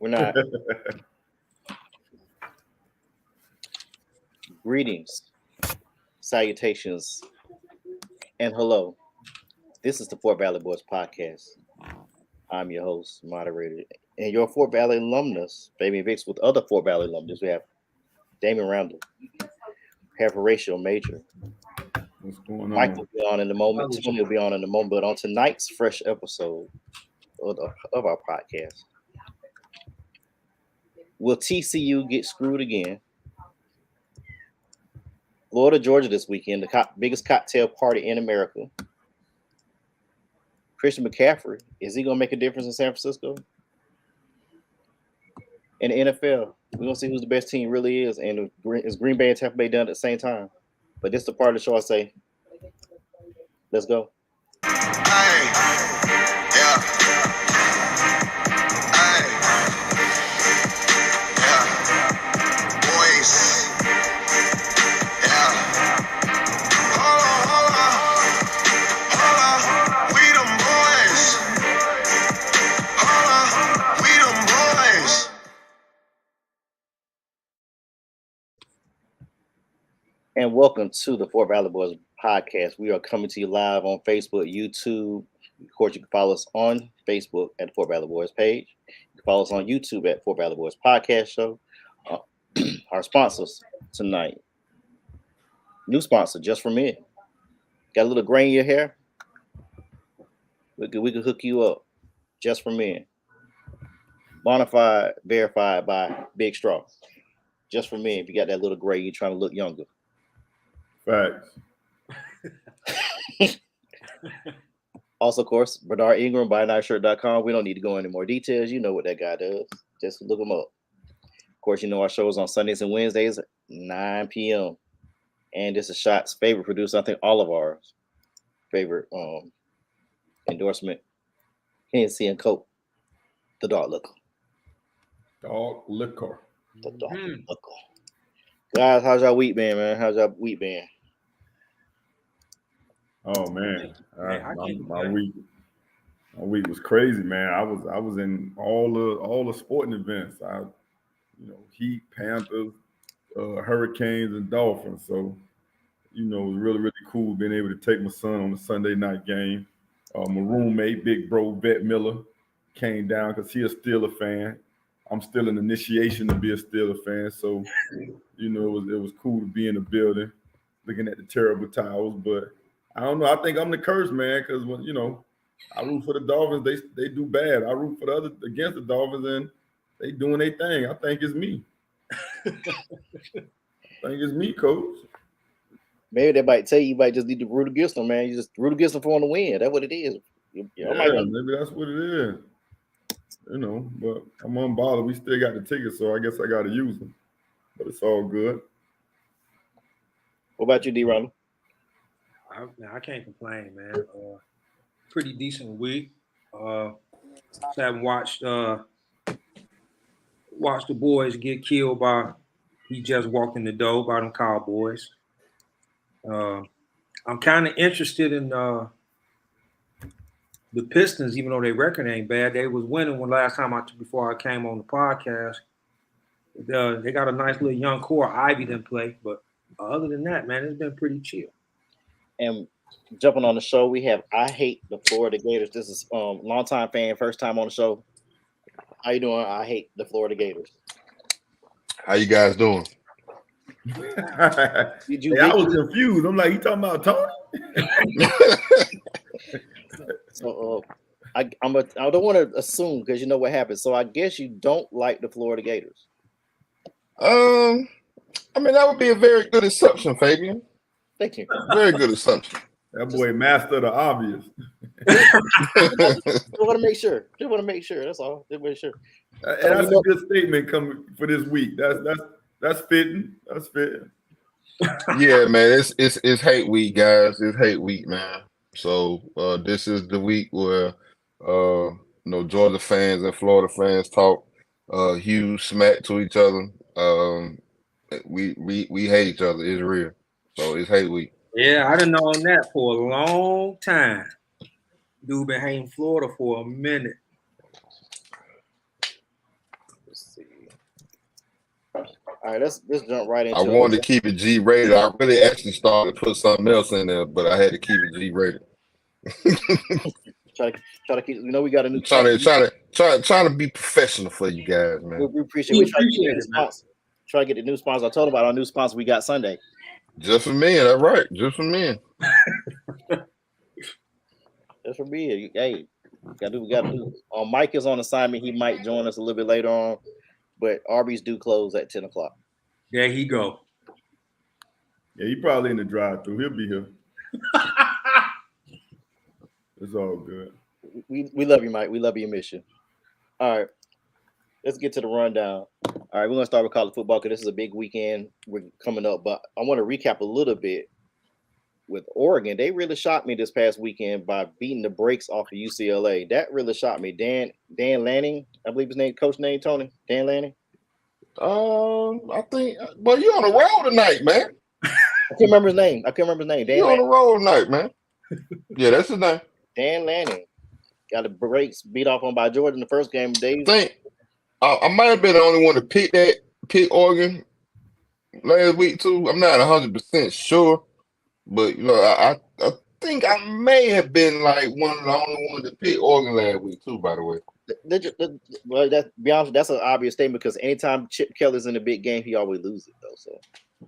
We're not. Greetings, salutations, and hello. This is the Fort Valley Boys podcast. I'm your host, moderator, and your Fort Valley alumnus, Fabian Vicks, with other Fort Valley alumnus. We have Damon Randall, we have Horatio Major. What's going on? Mike will be on in a moment. Tony will be on in a moment. But on tonight's fresh episode of our podcast, will TCU get screwed again? Florida, Georgia this weekend, the biggest cocktail party in America. Christian McCaffrey, is he going to make a difference in San Francisco? In the NFL, we're going to see who the best team really is. And is Green Bay and Tampa Bay done at the same time? But this is the part of the show I say, let's go. Hey, yeah. Hey, yeah. Boys. Yeah. Hold on. We them boys. Hold on. We them boys. And welcome to the Fort Valley Boys podcast. We are coming to you live on Facebook, YouTube. Of course, you can follow us on Facebook at the Fort Valley Boys page. You can follow us on YouTube at Fort Valley Boys Podcast Show. Our sponsors tonight. New sponsor, Just For Men. Got a little gray in your hair? We could hook you up. Just For Men. Bonafide, verified by Big Straw. Just For Men. If you got that little gray, you're trying to look younger. Facts. Also, of course, Bernard Ingram, buynightshirt.com. We don't need to go into more details. You know what that guy does. Just look him up. Of course, you know our shows on Sundays and Wednesdays at 9 p.m. And this is Shot's favorite producer. I think all of ours favorite endorsement. Hennessy and Coke. The Dog Liquor. Dog liquor. The Dog Liquor. Guys, how's y'all week been, man? How's y'all week been? Oh man, my week was crazy, man. I was in all the sporting events. Heat, Panthers, Hurricanes, and Dolphins. So, it was really cool being able to take my son on the Sunday night game. My roommate, big bro Vet Miller, came down because he's a Steeler fan. I'm still in initiation to be a Steeler fan, so it was cool to be in the building, looking at the terrible towels. But I don't know. I think I'm the curse man because when I root for the Dolphins, they do bad. I root for against the Dolphins, and they doing their thing. I think it's me. Coach. Maybe they might tell you might just need to root against them, man. You just root against them for them to win. That's what it is. Maybe that's what it is. But I'm unbothered. We still got the tickets, so I guess I got to use them. But it's all good. What about you, D. Ronald? I can't complain, man. Pretty decent week. Haven't watched the boys get killed by. He just walked in the door by them Cowboys. I'm kind of interested in the Pistons, even though their record ain't bad. They was winning before I came on the podcast. They got a nice little young core. Ivy didn't play, but other than that, man, it's been pretty chill. And jumping on the show, we have I Hate the Florida Gators. This is longtime fan, first time on the show. How you doing? I Hate the Florida Gators. How you guys doing? I was confused. I'm like, you talking about Tony? So I don't want to assume because you know what happened. So I guess you don't like the Florida Gators. That would be a very good assumption, Fabian. Thank you. Very good assumption. That boy mastered the obvious. Just want to make sure. That's all. Just make sure. And that's a good statement coming for this week. That's fitting. That's fitting. Yeah, man. It's hate week, guys. It's hate week, man. So this is the week where Georgia fans and Florida fans talk huge smack to each other. We hate each other. It's real. So it's hate week. Yeah, I done known that for a long time. Dude been hating Florida for a minute. Let's see. All right, let's jump right into I wanted to keep it G-rated. I really actually started to put something else in there, but I had to keep it G-rated. try to keep. We got a new trying to be professional for you guys, man. We appreciate. We try to get the sponsor. Try to get the new sponsor. I told about our new sponsor we got Sunday. Just for men, that's right. Just for men. Just for me. Hey, we got to do. Mike is on assignment. He might join us a little bit later on, but Arby's do close at 10 o'clock. There he go. Yeah, he probably in the drive-thru. He'll be here. It's all good. We love you, Mike. We love your mission. All right. Let's get to the rundown. All right, we're going to start with college football because this is a big weekend. We're coming up, but I want to recap a little bit with Oregon. They really shocked me this past weekend by beating the brakes off of UCLA. That really shocked me. Dan Lanning, I believe his name, coach name, Tony. Dan Lanning. I think, but you on the road tonight, man. I can't remember his name. Dan you on the road tonight, man. Yeah, that's his name. Dan Lanning got the brakes beat off on by Georgia in the first game. I think I might have been the only one to pick Oregon last week too. I'm not 100% sure, but I think I may have been like one of the only ones to pick Oregon last week too. By the way, well, be honest, that's an obvious statement because anytime Chip Kelly's in a big game, he always loses though. So.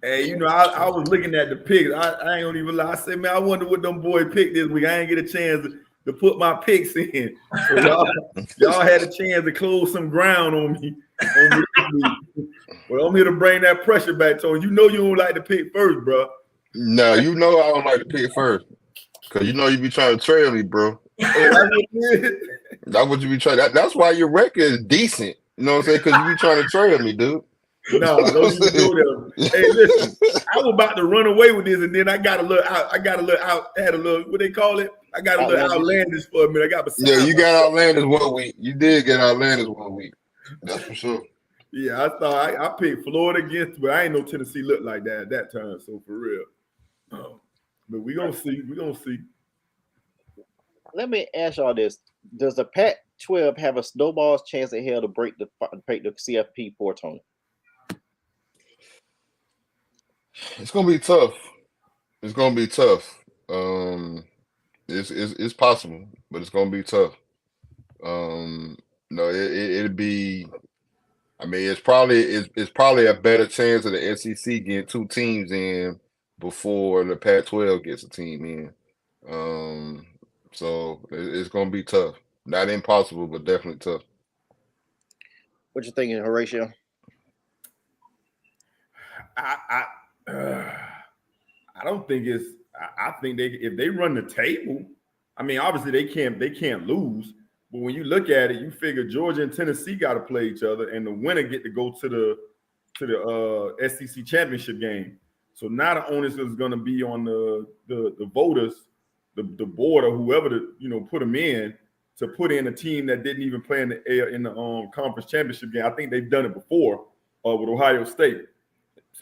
Hey, I was looking at the picks. I ain't gonna even lie. I said, man, I wonder what them boys picked this week. I ain't get a chance to put my picks in. So y'all had a chance to close some ground on me. Well, I'm here to bring that pressure back, Tony. You know you don't like to pick first, bro. No, I don't like to pick first. Cause you be trying to trail me, bro. That's what you be trying. That's why your record is decent. You know what I'm saying? Cause you be trying to trail me, dude. No, don't even go there. Hey, listen, I was about to run away with this, and then I got a little what they call it? I got a little outlandish for a minute. You got outlandish 1 week. You did get outlandish 1 week. That's for sure. Yeah, I thought I picked Florida against, but I ain't know Tennessee looked like that at that time. So for real. But we gonna see. Let me ask y'all this: does the Pac-12 have a snowball's chance in hell to break the CFP for Tony? It's gonna be tough. It's possible, but it's gonna be tough. No, it'll be. I mean, it's probably a better chance of the SEC getting 2 teams in before the Pac-12 gets a team in. So it's gonna be tough. Not impossible, but definitely tough. What you thinking, Horatio? I don't think it's. I think if they run the table, I mean, obviously they can't lose. But when you look at it, you figure Georgia and Tennessee got to play each other, and the winner get to go to the SEC championship game. So now the onus is going to be on the voters, the board or whoever to put them in to put in a team that didn't even play in the conference championship game. I think they've done it before with Ohio State,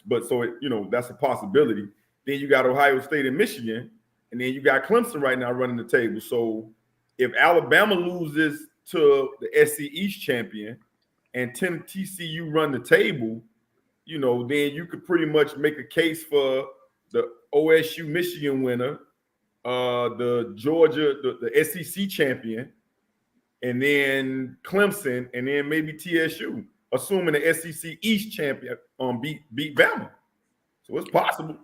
but so that's a possibility. Then you got Ohio State and Michigan, and then you got Clemson right now running the table. So if Alabama loses to the SC East champion and TCU run the table, then you could pretty much make a case for the OSU Michigan winner, the Georgia, the SEC champion, and then Clemson, and then maybe TSU, assuming the SEC East champion beat Bama. So it's possible.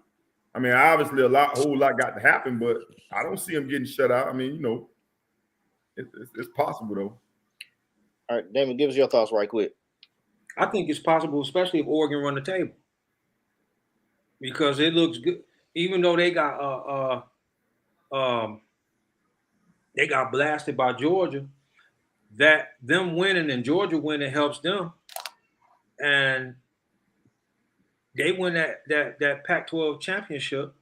I mean, obviously a whole lot got to happen, but I don't see them getting shut out. I mean, it's possible though. All right, Damon, give us your thoughts right quick. I think it's possible, especially if Oregon run the table, because it looks good. Even though they got blasted by Georgia, that them winning and Georgia winning helps them, and they win that Pac-12 championship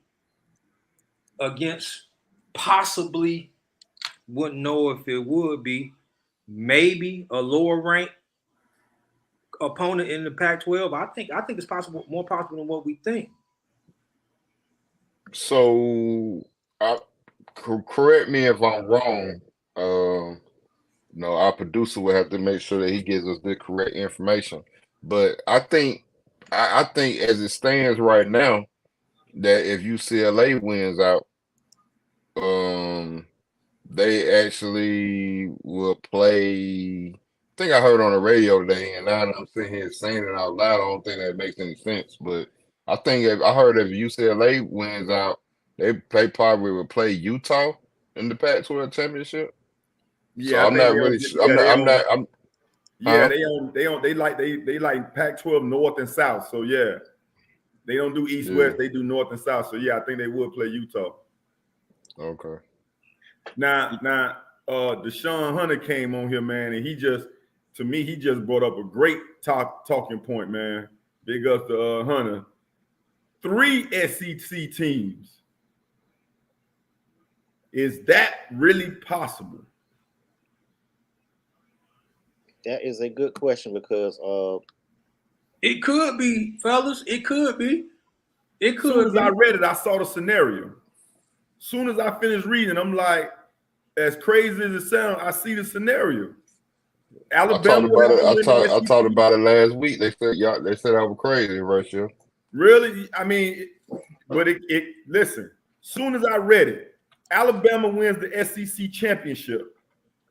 against possibly, wouldn't know if it would be, maybe a lower ranked opponent in the Pac-12. I think it's possible, more possible than what we think. So, correct me if I'm wrong. our producer will have to make sure that he gives us the correct information. But I think as it stands right now, that if UCLA wins out, um, they actually will play. I think I heard on the radio today, and now that I'm sitting here saying it out loud, I don't think that makes any sense. But I think I heard if UCLA wins out, they probably will play Utah in the Pac-12 championship. So Yeah, I I'm think not they really. on. I'm Yeah, not. they I'm on. not. I'm. Yeah, Huh? they like Pac-12 North and South. So yeah, they don't do East Yeah. West. They do North and South. So yeah, I think they would play Utah. Okay. Now, Deshaun Hunter came on here, man, and to me, he just brought up a great talking point, man. Big up to Hunter. 3 SEC teams. Is that really possible? That is a good question because It could be, fellas. It could be. It Soon could as I be. read it, I saw the scenario. Soon as I finished reading, I'm like, as crazy as it sounds, I see the scenario. I talked Alabama would about have it. to win the I talked SEC. about it last week. They said y'all. They said I was crazy, Russia. Really? I mean, but listen, soon as I read it, Alabama wins the SEC championship,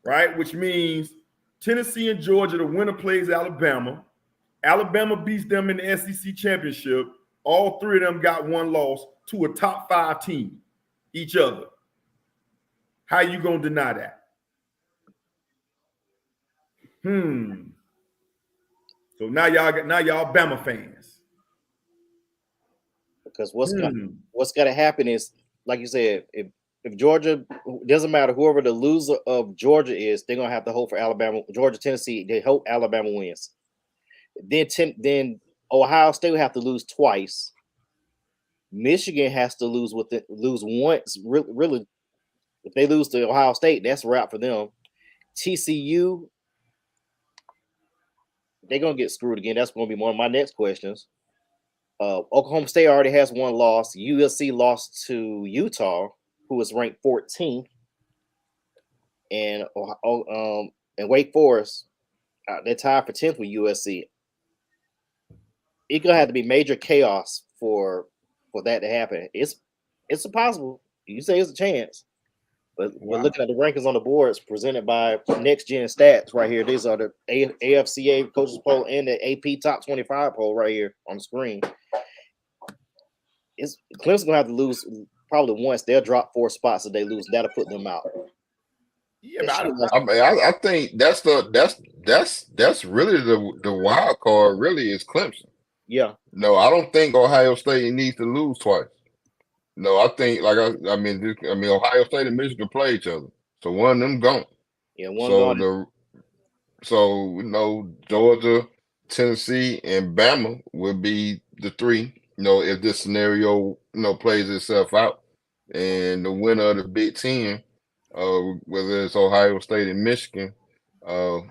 right? Which means Tennessee and Georgia, the winner plays Alabama. Alabama beats them in the SEC championship. All three of them got one loss to a top 5 team, each other. How you gonna deny that? So now y'all Bama fans. because what's gonna happen is, like you said, if Georgia, doesn't matter whoever the loser of Georgia is, they're gonna have to hope for Alabama, Georgia, Tennessee. They hope Alabama wins. Then Ohio State will have to lose twice. Michigan has to lose once. Really, if they lose to Ohio State, that's a wrap for them. TCU, they're gonna get screwed again. That's gonna be one of my next questions. Oklahoma State already has one loss. USC lost to Utah, who is ranked 14th, and Wake Forest, they're tied for 10th with USC. It's gonna have to be major chaos for that to happen. It's impossible. You say it's a chance, but we're looking at the rankings on the boards presented by Next Gen Stats right here. These are the AFCA coaches poll and the AP Top 25 poll right here on the screen. Clemson gonna have to lose probably once. They'll drop 4 spots if they lose. That'll put them out. Yeah, but I think that's really the wild card. Really is Clemson. Yeah. No, I don't think Ohio State needs to lose twice. No, I think I mean Ohio State and Michigan play each other, so one of them gone. Yeah, one gone. Georgia, Tennessee, and Bama will be the 3. If this scenario plays itself out, and the winner of the Big Ten, whether it's Ohio State and Michigan,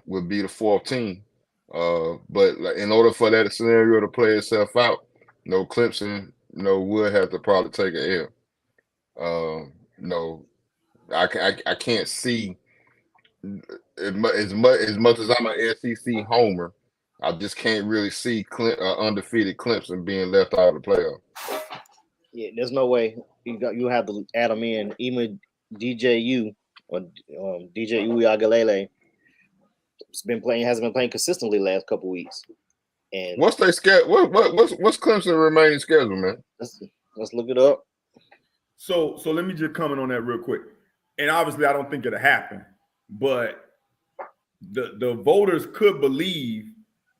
would be the 4th team. But in order for that scenario to play itself out, Clemson, would have to probably take an L. I can't see as much as I'm an SEC homer. I just can't really see undefeated Clemson being left out of the playoff. Yeah, there's no way you have to add them in. Even DJU or DJ Uiagalelei hasn't been playing consistently last couple weeks. And what's their schedule? What's Clemson remaining schedule, man? Let's look it up. So let me just comment on that real quick. And obviously, I don't think it'll happen, but the voters could believe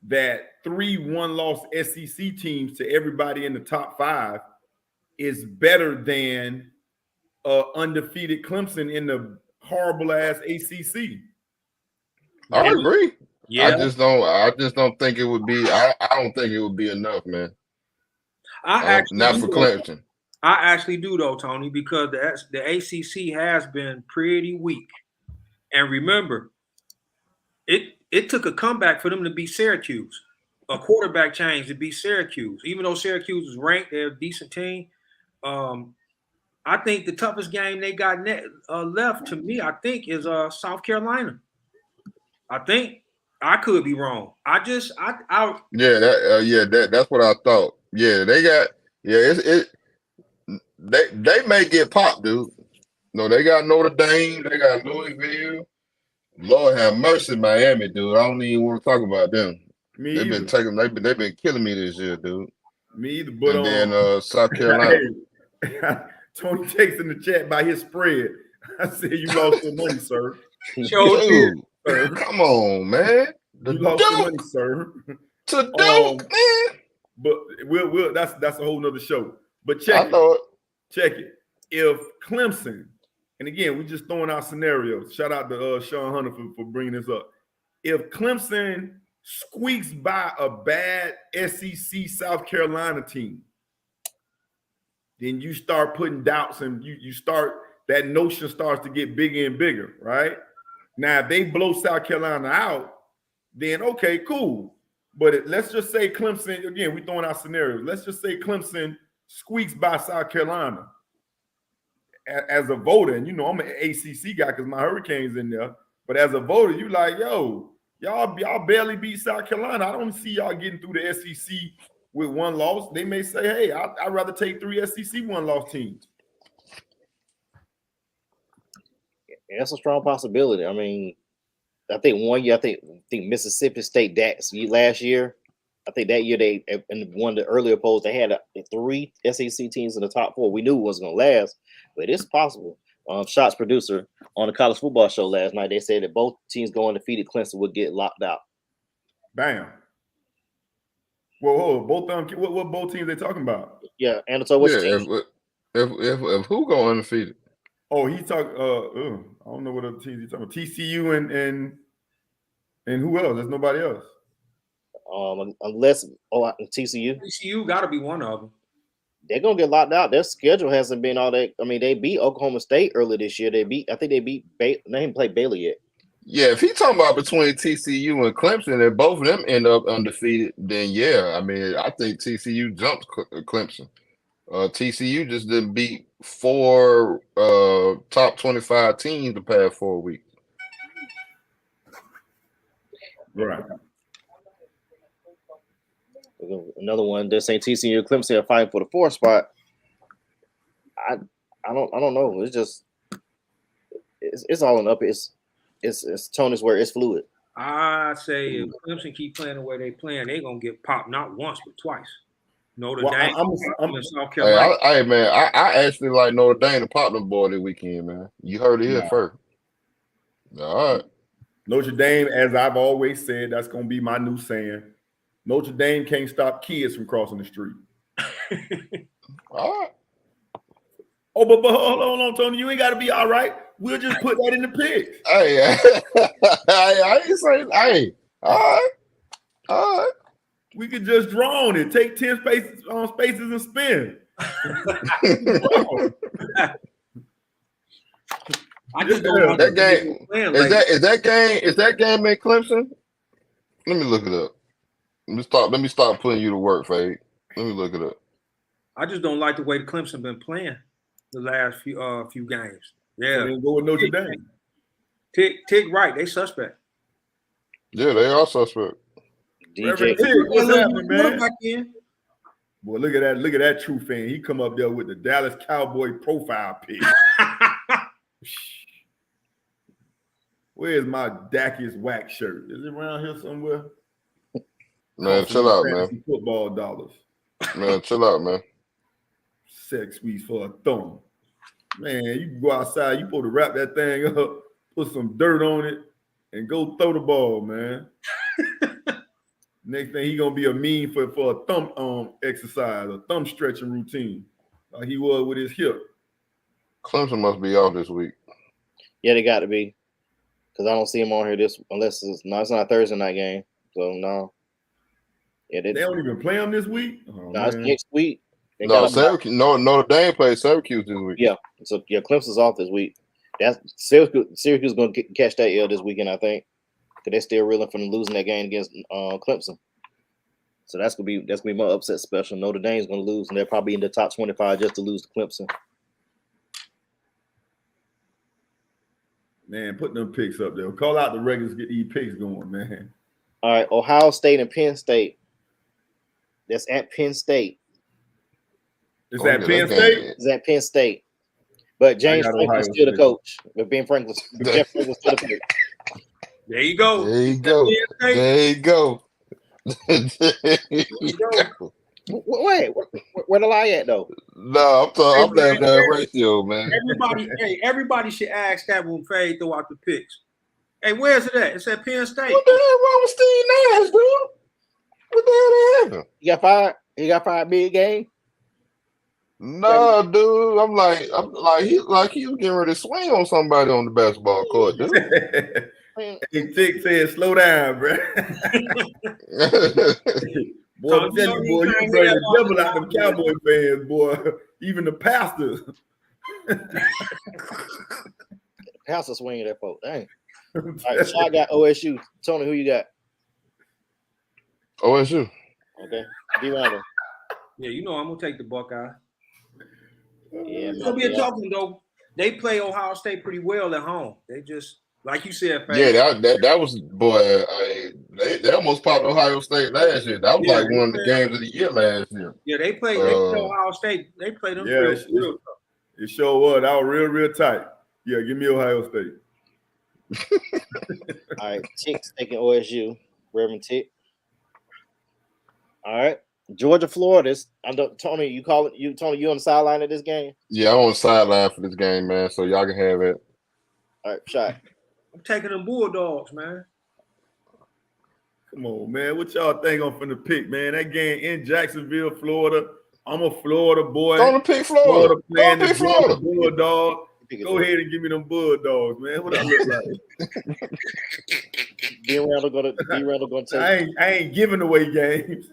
that 3 one-loss SEC teams to everybody in the top 5 is better than undefeated Clemson in the horrible ass ACC. I agree. Yeah. I just don't think it would be. I don't think it would be enough, man. Not for Clemson. I actually do though, Tony, because the ACC has been pretty weak. And remember, it took a comeback for them to beat Syracuse. A quarterback change to beat Syracuse. Even though Syracuse is ranked, they're a decent team. I think the toughest game they got left to me, I think, is South Carolina. I think I could be wrong. I That's what I thought. Yeah, they got they may get popped, dude. No, they got Notre Dame, they got Louisville. Lord have mercy, Miami, dude. I don't even want to talk about them. Me They've either. been taking they've been killing me this year, dude. Me either. But And then South Carolina. Hey, Tony takes in the chat by his spread. I said you lost your money, sir. Dude, come on, man. You lost your money, sir. To Duke, man. But we'll that's a whole nother show. But Check it. If Clemson, and again, we just throwing out scenarios. Shout out to Sean Hunter for bringing this up. If Clemson squeaks by a bad SEC South Carolina team, then you start putting doubts and you start, that notion starts to get bigger and bigger, right? Now, if they blow South Carolina out, then okay, cool. But let's just say Clemson, again, we're throwing out scenarios. Let's just say Clemson squeaks by South Carolina. As a voter, and I'm an ACC guy because my Hurricanes in there, but as a voter, you like, yo, y'all barely beat South Carolina. I don't see y'all getting through the SEC with one loss. They may say, hey, I'd rather take 3 SEC one-loss teams. Yeah, that's a strong possibility. I mean, I think one year, I think Mississippi State last year, I think that year they, in one of the earlier polls, they had 3 SEC teams in the top 4. We knew it wasn't going to last, but it's possible. Shots producer on the college football show last night, they said that both teams going undefeated, Clemson would get locked out. Bam. Whoa, both of them. What both teams they talking about? Yeah, and so what's team? If who go undefeated? Oh, he talk. I don't know what other teams he talking about. TCU and who else? There's nobody else. Unless TCU. TCU got to be one of them. They're gonna get locked out. Their schedule hasn't been all that. I mean, they beat Oklahoma State earlier this year. They didn't play Baylor yet. Yeah, if he's talking about between TCU and Clemson, and both of them end up undefeated, then yeah, I mean, I think TCU jumps Clemson. TCU just didn't beat 4 top 25 teams the past 4 weeks. Right. Another one. They're saying TCU and Clemson are fighting for the 4th spot. I don't know. It's just it's all in up. It's Tony's where it's fluid. I say if Clemson keep playing the way they playing, they're gonna get popped not once but twice. Notre Dame, I'm South Carolina. Hey, man, I actually like Notre Dame to pop them boy this weekend, man. You heard it here first. All right. Notre Dame, as I've always said, that's gonna be my new saying. Notre Dame can't stop kids from crossing the street. All right. Oh, but hold on, Tony. You ain't got to be all right. We'll just put that in the picks. Hey, I ain't saying, hey, all right. We could just draw on it. Take 10 spaces and spin. I just don't want that game. Is that game in Clemson? Let me look it up. Let me start putting you to work, Fade. Let me look it up. I just don't like the way the Clemson been playing the last few games. Yeah, so go with Notre Dame. Tick right, they suspect. Yeah, they are suspect. DJ, what's happening, man? Boy, look at that true fan. He come up there with the Dallas Cowboy profile pic. Where's my Dackiest Wax shirt? Is it around here somewhere? Man, chill out, man. Football dollars. Man, chill out, man. Sex squeeze for a thumb. Man, you can go outside. You supposed to wrap that thing up, put some dirt on it, and go throw the ball, man. Next thing, he gonna be a meme for a thumb exercise, a thumb stretching routine, like he was with his hip. Clemson must be off this week. Yeah, they got to be, because I don't see him on here unless it's not a Thursday night game. So no. Yeah, they don't even play him this week. No, it's next week. Notre Dame plays Syracuse this week. Yeah, so yeah, Clemson's off this week. That's Syracuse going to catch that L this weekend, I think, because they're still reeling from losing that game against Clemson. So that's gonna be my upset special. Notre Dame's going to lose, and they're probably in the top 25 just to lose to Clemson. Man, put them picks up there. Call out the regulars, get these picks going, man. All right, Ohio State and Penn State. That's at Penn State. It's at Penn State? It's at Penn State. But James Franklin's still the coach. But Jeff Franklin's still the coach. There you go. There you go. There you go. Wait, where the lie at though? No, I'm down that ratio, man. Everybody should ask that when Fade throw out the picks. Hey, where's it at? It's at Penn State. What the hell wrong with Steve Nash, dude? What the hell happened? He got fired. He got fired big game. No, dude. I'm like he was getting ready to swing on somebody on the basketball court, dude. Hey, Tick said, "Slow down, bro." Boy, I'm telling you, boy, you bring the devil out them Cowboy fans, boy. Even the pastors. Pastor swinging that folk. Dang. All right, so I got OSU. Tony, who you got? OSU. Okay. D-Rounder. Yeah, you know I'm gonna take the Buckeye. Yeah, It's gonna be a tough one though. They play Ohio State pretty well at home. They just like you said, Fade. Yeah, that was boy. They almost popped Ohio State last year. That was like one of the games of the year last year. Yeah, they played Ohio State. They played them real tough. It sure was. That was real tight. Yeah, give me Ohio State. All right, Tick's taking OSU. Reverend Tick. All right, Georgia, Florida. Tony, you on the sideline of this game? Yeah, I'm on the sideline for this game, man. So y'all can have it. All right, shot. I'm taking them Bulldogs, man. Come on, man. What y'all think I'm finna pick, man? That game in Jacksonville, Florida. I'm a Florida boy. Don't pick Florida. Playing the Florida Bulldog. Go ahead and give me them Bulldogs, man. What I look like? D-Randall gonna take. I ain't giving away games.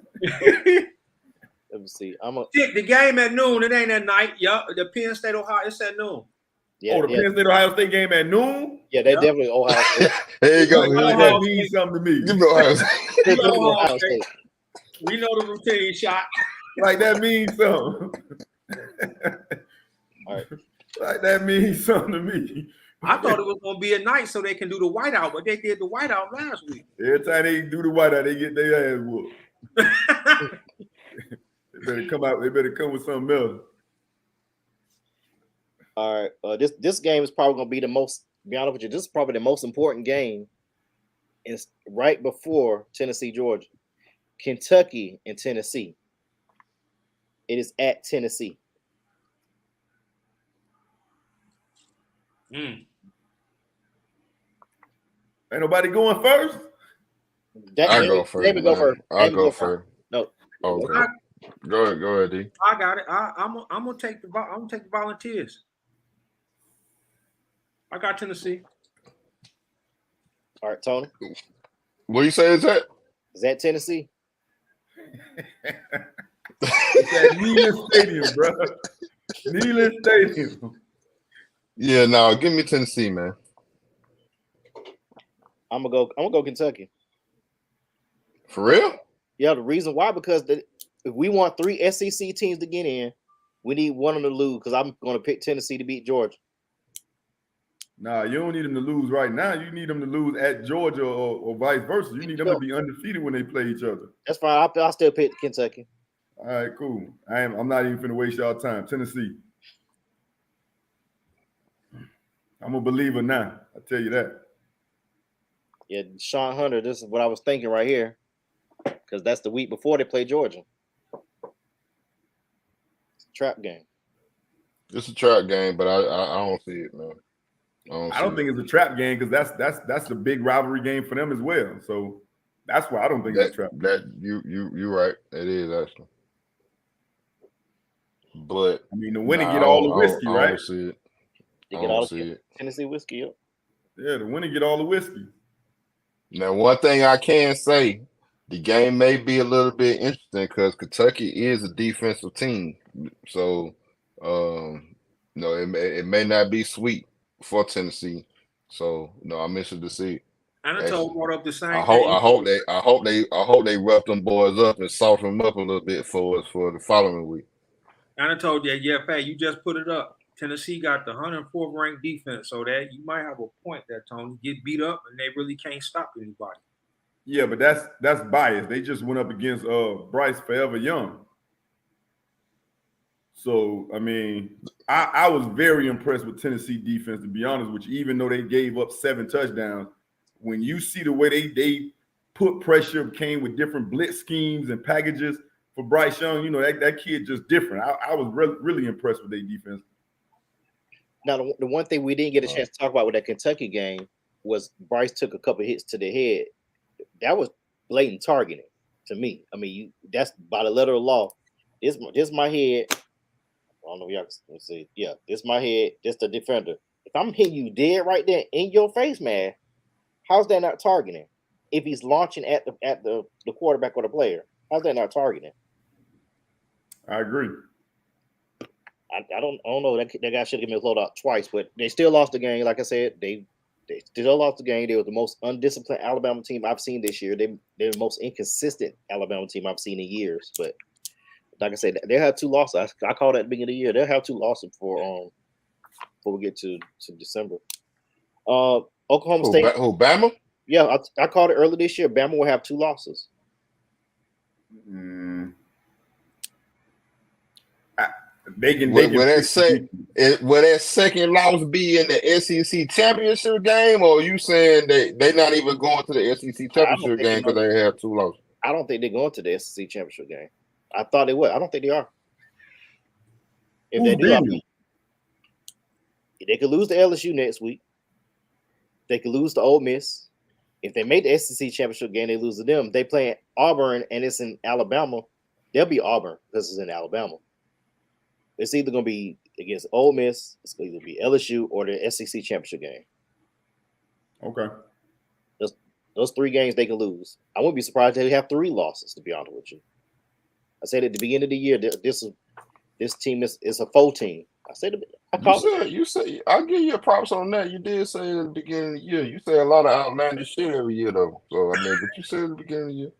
Let me see. The game at noon. It ain't at night. Yup. The Penn State, Ohio. It's at noon. Yeah, Penn State Ohio State game at noon. Yeah, they definitely Ohio State. There you go. That means something to me. Give me Ohio State. Ohio State. We know the routine shot. Like that means something. All right. Like that means something to me. I thought it was gonna be a night so they can do the whiteout, but they did the whiteout last week. Every time they do the whiteout, they get their ass whooped. They better come out. They better come with something else. All right. This game is probably gonna be the most. Be honest with you, this is probably the most important game. It's right before Tennessee, Georgia, Kentucky, and Tennessee. It is at Tennessee. Ain't nobody going first? I go first. David go first. I'll go first. No. Okay. Go ahead, D. I got it. I'm gonna take the Volunteers. I got Tennessee. All right, Tony. What you say is that? Is that Tennessee? It's at Neyland Stadium, bro. Neyland Stadium. Yeah, no, give me Tennessee, man. I'm gonna go Kentucky. For real? Yeah, the reason why, because if we want 3 SEC teams to get in, we need one of them to lose, because I'm going to pick Tennessee to beat Georgia. Nah, you don't need them to lose right now. You need them to lose at Georgia or vice versa. You need them to be undefeated when they play each other. That's fine. I'll still pick Kentucky. All right, cool. I'm not even finna waste y'all time. Tennessee. I'm a believer now. I tell you that. Yeah, Sean Hunter, this is what I was thinking right here, because that's the week before they play Georgia. It's a trap game. It's a trap game, but I don't see it, man. I don't think it's a trap game, because that's a big rivalry game for them as well. So that's why I don't think it's a trap. You're right. It is actually. But I mean, the winner get all the whiskey, right? I don't see it. You get all the Tennessee whiskey, yep. Yeah, the winner get all the whiskey. Now, one thing I can say, the game may be a little bit interesting because Kentucky is a defensive team. So, it may not be sweet for Tennessee. So, I'm interested to see. Anatole brought up the same. I hope they rough them boys up and soften them up a little bit for us for the following week. Anatole, yeah, Fay, you just put it up. Tennessee got the 104th ranked defense, so that you might have a point there, Tony. Get beat up and they really can't stop anybody. Yeah, but that's biased. They just went up against Bryce Forever Young. So I mean, I was very impressed with Tennessee defense, to be honest with you. Even though they gave up 7 touchdowns, when you see the way they put pressure, came with different blitz schemes and packages for Bryce Young, you know that kid just different. I was really impressed with their defense. Now, the one thing we didn't get a chance to talk about with that Kentucky game was Bryce took a couple hits to the head. That was blatant targeting to me. I mean, that's by the letter of law. This my head. I don't know if y'all can see. Yeah, this my head. This the defender. If I'm hitting you dead right there in your face, man, how's that not targeting? If he's launching at the quarterback or the player, how's that not targeting? I agree. I don't know. That guy should have given me a loadout twice, but they still lost the game. Like I said, they still lost the game. They were the most undisciplined Alabama team I've seen this year. They're the most inconsistent Alabama team I've seen in years. But like I said, they have 2 losses. I called at the beginning of the year. They'll have 2 losses before we get to December. Oklahoma State. Bama? Yeah, I called it early this year. Bama will have 2 losses. Will that second loss be in the SEC championship game, or are you saying they're not even going to the SEC championship game because they have 2 losses? I don't think they're going to the SEC championship game. I thought they would. I don't think they are. If they do, they could lose to LSU next week. They could lose to Ole Miss. If they make the SEC championship game, they lose to them. They play Auburn and it's in Alabama. They'll be Auburn because it's in Alabama. It's either going to be against Ole Miss, it's going to either be LSU or the SEC championship game. Okay. Those 3 games they can lose. I wouldn't be surprised if they have 3 losses, to be honest with you. I said at the beginning of the year, this team is a full team. You said I'll give you props on that. You did say at the beginning of the year. You say a lot of outlandish shit every year though. So I mean, but you said at the beginning of the year.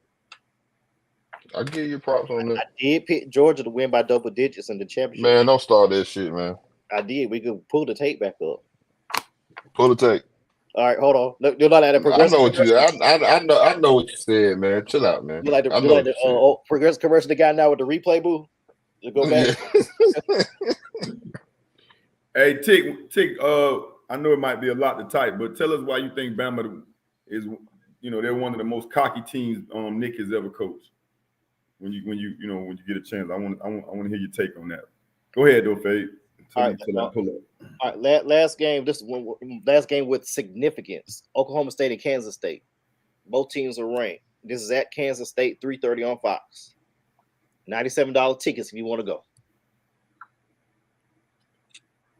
I'll give you props on that. I did pick Georgia to win by double digits in the championship. Man, don't start that shit, man. I did. We could pull the tape back up. Pull the tape. All right, hold on. Look, you're not at a progressive. I know what you. I know what you said, man. Chill out, man. You like the progressive commercial they got now with the replay booth? You go back. Yeah. Hey, Tick. I know it might be a lot to type, but tell us why you think Bama is. They're one of the most cocky teams Nick has ever coached. When you get a chance, I want to hear your take on that. Go ahead, though, Fade. Until I pull up. All right, last game. This is last game with significance. Oklahoma State and Kansas State. Both teams are ranked. This is at Kansas State, 3:30 on Fox. $97 tickets if you want to go.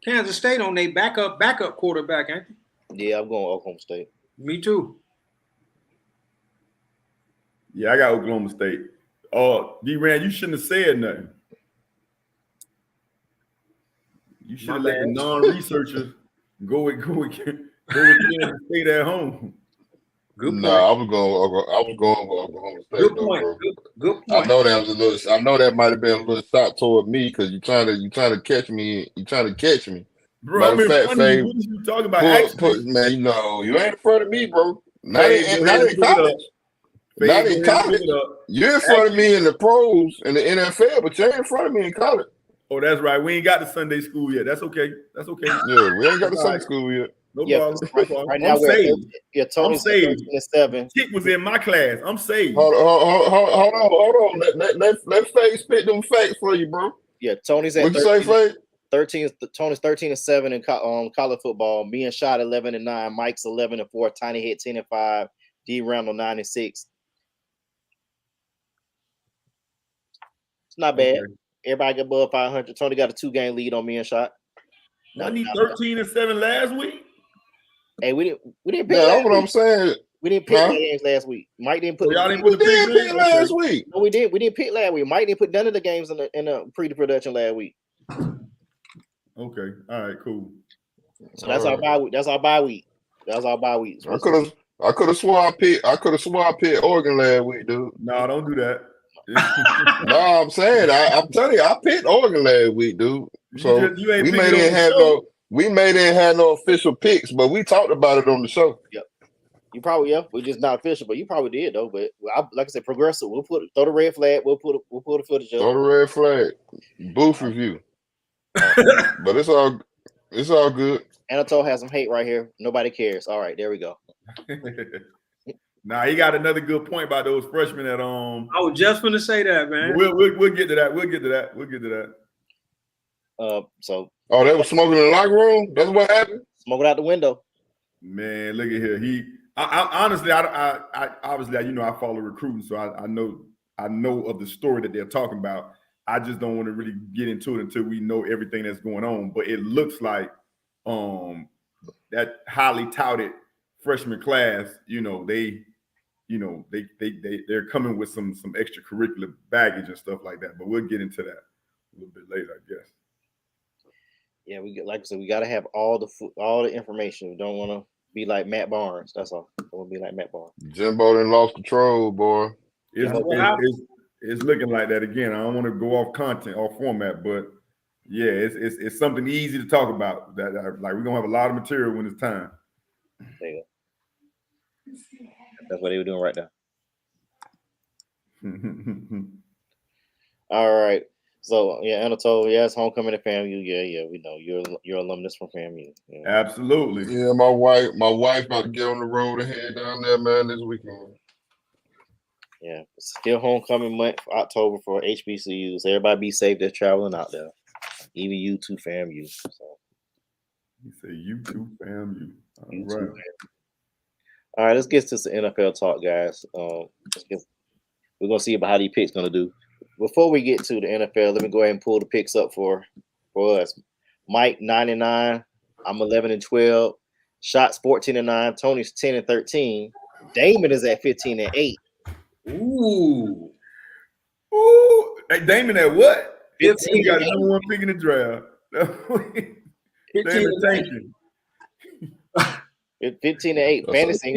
Kansas State on their backup quarterback, ain't they? Yeah, I'm going Oklahoma State. Me too. Yeah, I got Oklahoma State. D-Ran, you shouldn't have said nothing. You should have let the non-researcher go with Kansas State at home. Good point. I was going with Oklahoma State. Good point. Good point. I know that was a little. I know that might have been a little shot toward me because you're trying to catch me. You're trying to catch me. Bro, what are you talking about? Man, you ain't in front of me, bro. Not in college. Not in college. You're in front of me in the pros and the NFL, but you ain't in front of me in college. Oh, that's right. We ain't got the Sunday school yet. That's okay. Yeah, we ain't got the Sunday school yet. No problem. Right now, I'm saved. Yeah, Tony's 13-7. Tick was in my class. I'm saved. Hold on. Let Faye spit them facts for you, bro. Yeah, Tony's at. What you say, Faye? Tony's 13-7 in college football. Me and Shot 11-9. Mike's 11-4. Tiny hit 10-5. D Randall 9-6. It's not bad. Okay. Everybody get above 500. Tony got a 2-game lead on me and Shot. I need 13-7 last week. Hey, we didn't pick. Yeah, that's what I'm saying. We didn't pick games last week. Mike didn't put. Y'all didn't put the pick last week. No, we didn't. We didn't pick last week. Mike didn't put none of the games in the pre-production last week. Okay. All right. Cool. So that's our bye week. That's our bye week. That's our bye week. I could have sworn I picked Oregon last week, dude. No, don't do that. No, I'm saying I'm telling you, I picked Oregon last week, dude. So you ain't we picking may on didn't the have show. no official picks, but we talked about it on the show. Yep. You probably we're just not official, but you probably did though. But like I said, progressive. We'll throw the red flag. We'll pull the footage up. Throw the red flag. Booth review. But it's all good. Anatole has some hate right here. Nobody cares. All right, there we go. Nah, he got another good point about those freshmen at I was just gonna say that, man. We'll get to that. We'll get to that. So they were smoking in the locker room. That's what happened. smoking out the window. Man, look at here. I honestly, I obviously, I follow recruiting, so I know of the story that they're talking about. I just don't want to really get into it until we know everything that's going on. But it looks like that highly touted freshman class, they're coming with some extracurricular baggage and stuff like that. But we'll get into that a little bit later, I guess. Yeah, like I said, we got to have all the information. We don't want to be like Matt Barnes. That's all. Don't want to be like Matt Barnes. Jimbo done lost control, boy. It's looking like that again. I don't want to go off format, but yeah, it's something easy to talk about. That like we're gonna have a lot of material when it's time. There you go. That's what they were doing right now. All right. So yeah, Anatole, it's homecoming at FAMU. Yeah, we know you're alumnus from FAMU. Yeah. Absolutely. Yeah, my wife about to get on the road and head down there, man, this weekend. Yeah, still homecoming month, October for HBCUs. Everybody be safe. They're traveling out there. Even you too, FAMU. So. You say you too, FAMU. All right, let's get to some NFL talk, guys. We're gonna see about how these picks gonna do. Before we get to the NFL, let me go ahead and pull the picks up for us. Mike 9-9. I'm 11-12. Shots 14-9. Tony's 10-13. Damon is at 15-8. Ooh. Hey, Damon at what? 15. He got the number one pick in the draft. 15-8. Fantasy.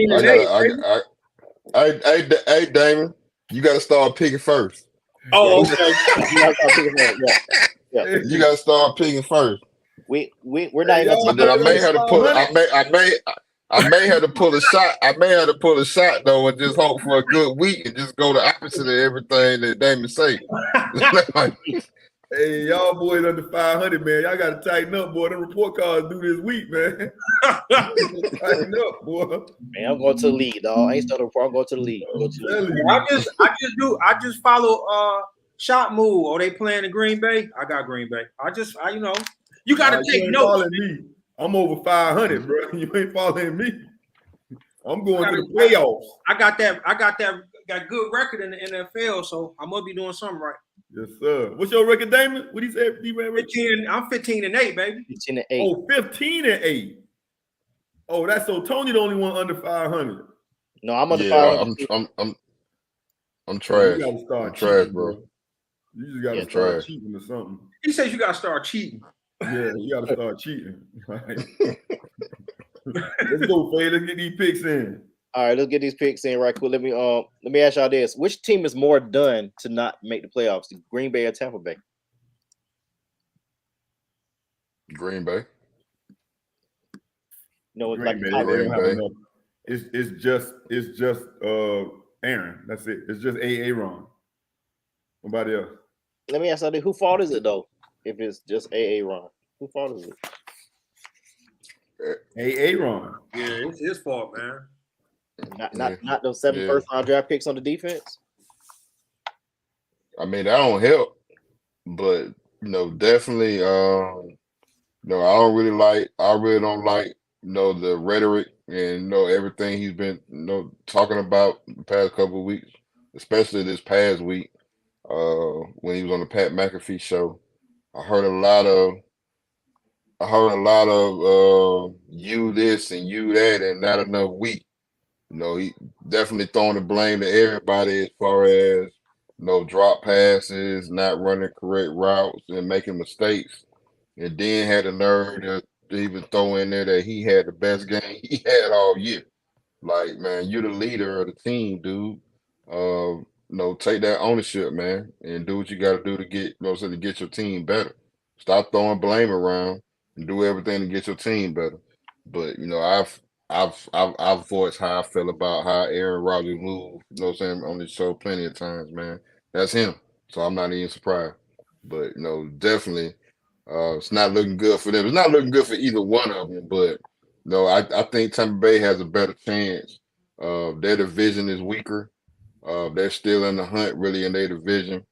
Hey, Damon, you got to start picking first. Oh, okay. Yeah. You got to start picking first. We're not even. But then I may have to pull. I may have to pull a shot. I may have to pull a shot though, and just hope for a good week and just go the opposite of everything that Damon say. Hey, y'all boys under 500, man. Y'all got to tighten up, boy. Them report cards due this week, man. Tighten up, boy. Man, I'm going to the league, dog. I ain't starting before. I'm going to the league. I just follow shot move. Are they playing in Green Bay? I got Green Bay. You got to take notes. I'm over 500, bro. You ain't following me. I'm going to the playoffs. I got that good record in the NFL, so I must be doing something right. Yes, sir. What's your record, Damon? What he said? I'm 15-8, baby. 15-8. Oh, 15-8. Oh, that's so Tony the only one under 500. No, I'm under 500. I'm trash. You gotta start I'm trash, cheating, bro. You just gotta start cheating or something. He says you gotta start cheating. Yeah, you gotta start cheating. Let's go, Faye. Let's get these picks in. All right, let's get these picks in right quick. Let me ask y'all this: which team is more done to not make the playoffs, the Green Bay or Tampa Bay? Green Bay. No, Green Bay. Green Bay. It's just Aaron. That's it. It's just Aaron. Nobody else. Let me ask you this: who fault is it though? If it's just Aaron, who fault is it? Aaron. Yeah, it's his fault, man. Not those 7 first-round draft picks on the defense. I mean, that don't help, but definitely. I really don't like the rhetoric and everything he's been talking about the past couple of weeks, especially this past week when he was on the Pat McAfee show. I heard a lot of you this and you that and not enough we. He definitely throwing the blame to everybody as far as drop passes, not running correct routes, and making mistakes. And then had the nerve to even throw in there that he had the best game he had all year. Like, man, you're the leader of the team, dude. Take that ownership, man, and do what you got to do to get to get your team better. Stop throwing blame around and do everything to get your team better. But I've voiced how I feel about how Aaron Rodgers moved. You know what I'm saying, on this show plenty of times, man. That's him. So I'm not even surprised. But definitely, it's not looking good for them. It's not looking good for either one of them. But I think Tampa Bay has a better chance. Their division is weaker. They're still in the hunt, really, in their division.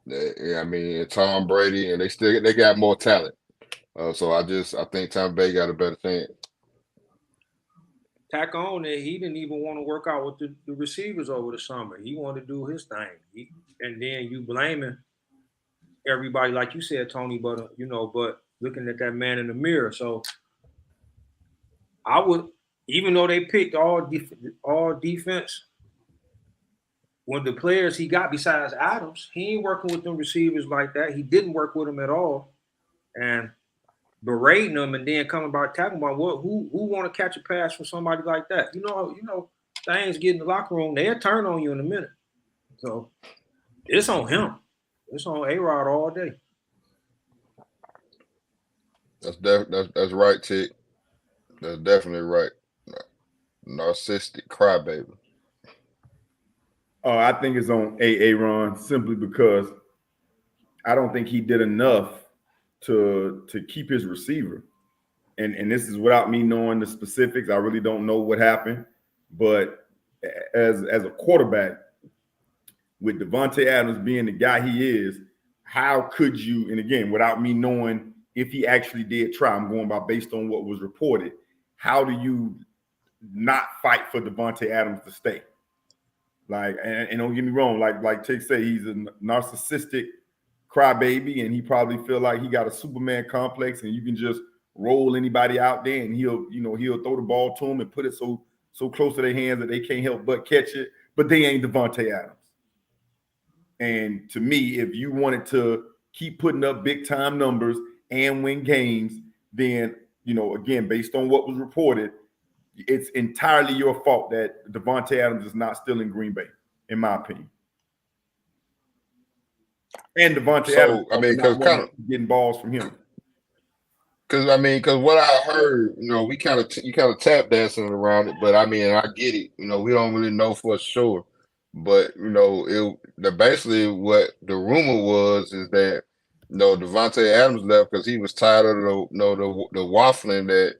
Yeah, I mean, Tom Brady, and they got more talent. So I think Tampa Bay got a better chance. Tack on that he didn't even want to work out with the receivers over the summer. He wanted to do his thing. And then you blaming everybody, like you said, Tony, but but looking at that man in the mirror. So I would, even though they picked all defense, when the players he got besides Adams, he ain't working with them receivers like that. He didn't work with them at all, and berating them and then coming about talking about who want to catch a pass from somebody like that. Things get in the locker room, they'll turn on you in a minute. So it's on him. It's on A-Rod all day. That's right, Tick. That's definitely right. Narcissistic crybaby. I think it's on Aaron simply because I don't think he did enough to keep his receiver. And this is without me knowing the specifics. I really don't know what happened. But as a quarterback, with Devontae Adams being the guy he is, how could you, and again, without me knowing if he actually did try, I'm going by based on what was reported, how do you not fight for Devontae Adams to stay? Like, and don't get me wrong, like Tick say, he's a narcissistic crybaby, and he probably feel like he got a Superman complex, and you can just roll anybody out there, and he'll throw the ball to them and put it so close to their hands that they can't help but catch it. But they ain't Devontae Adams. And to me, if you wanted to keep putting up big time numbers and win games, then again, based on what was reported, it's entirely your fault that Devontae Adams is not still in Green Bay, in my opinion. And Devontae Adams, I mean, because kind of getting balls from him. Because what I heard, you kind of tap dancing around it, but I mean, I get it. We don't really know for sure, but basically what the rumor was is that Devontae Adams left because he was tired of the waffling that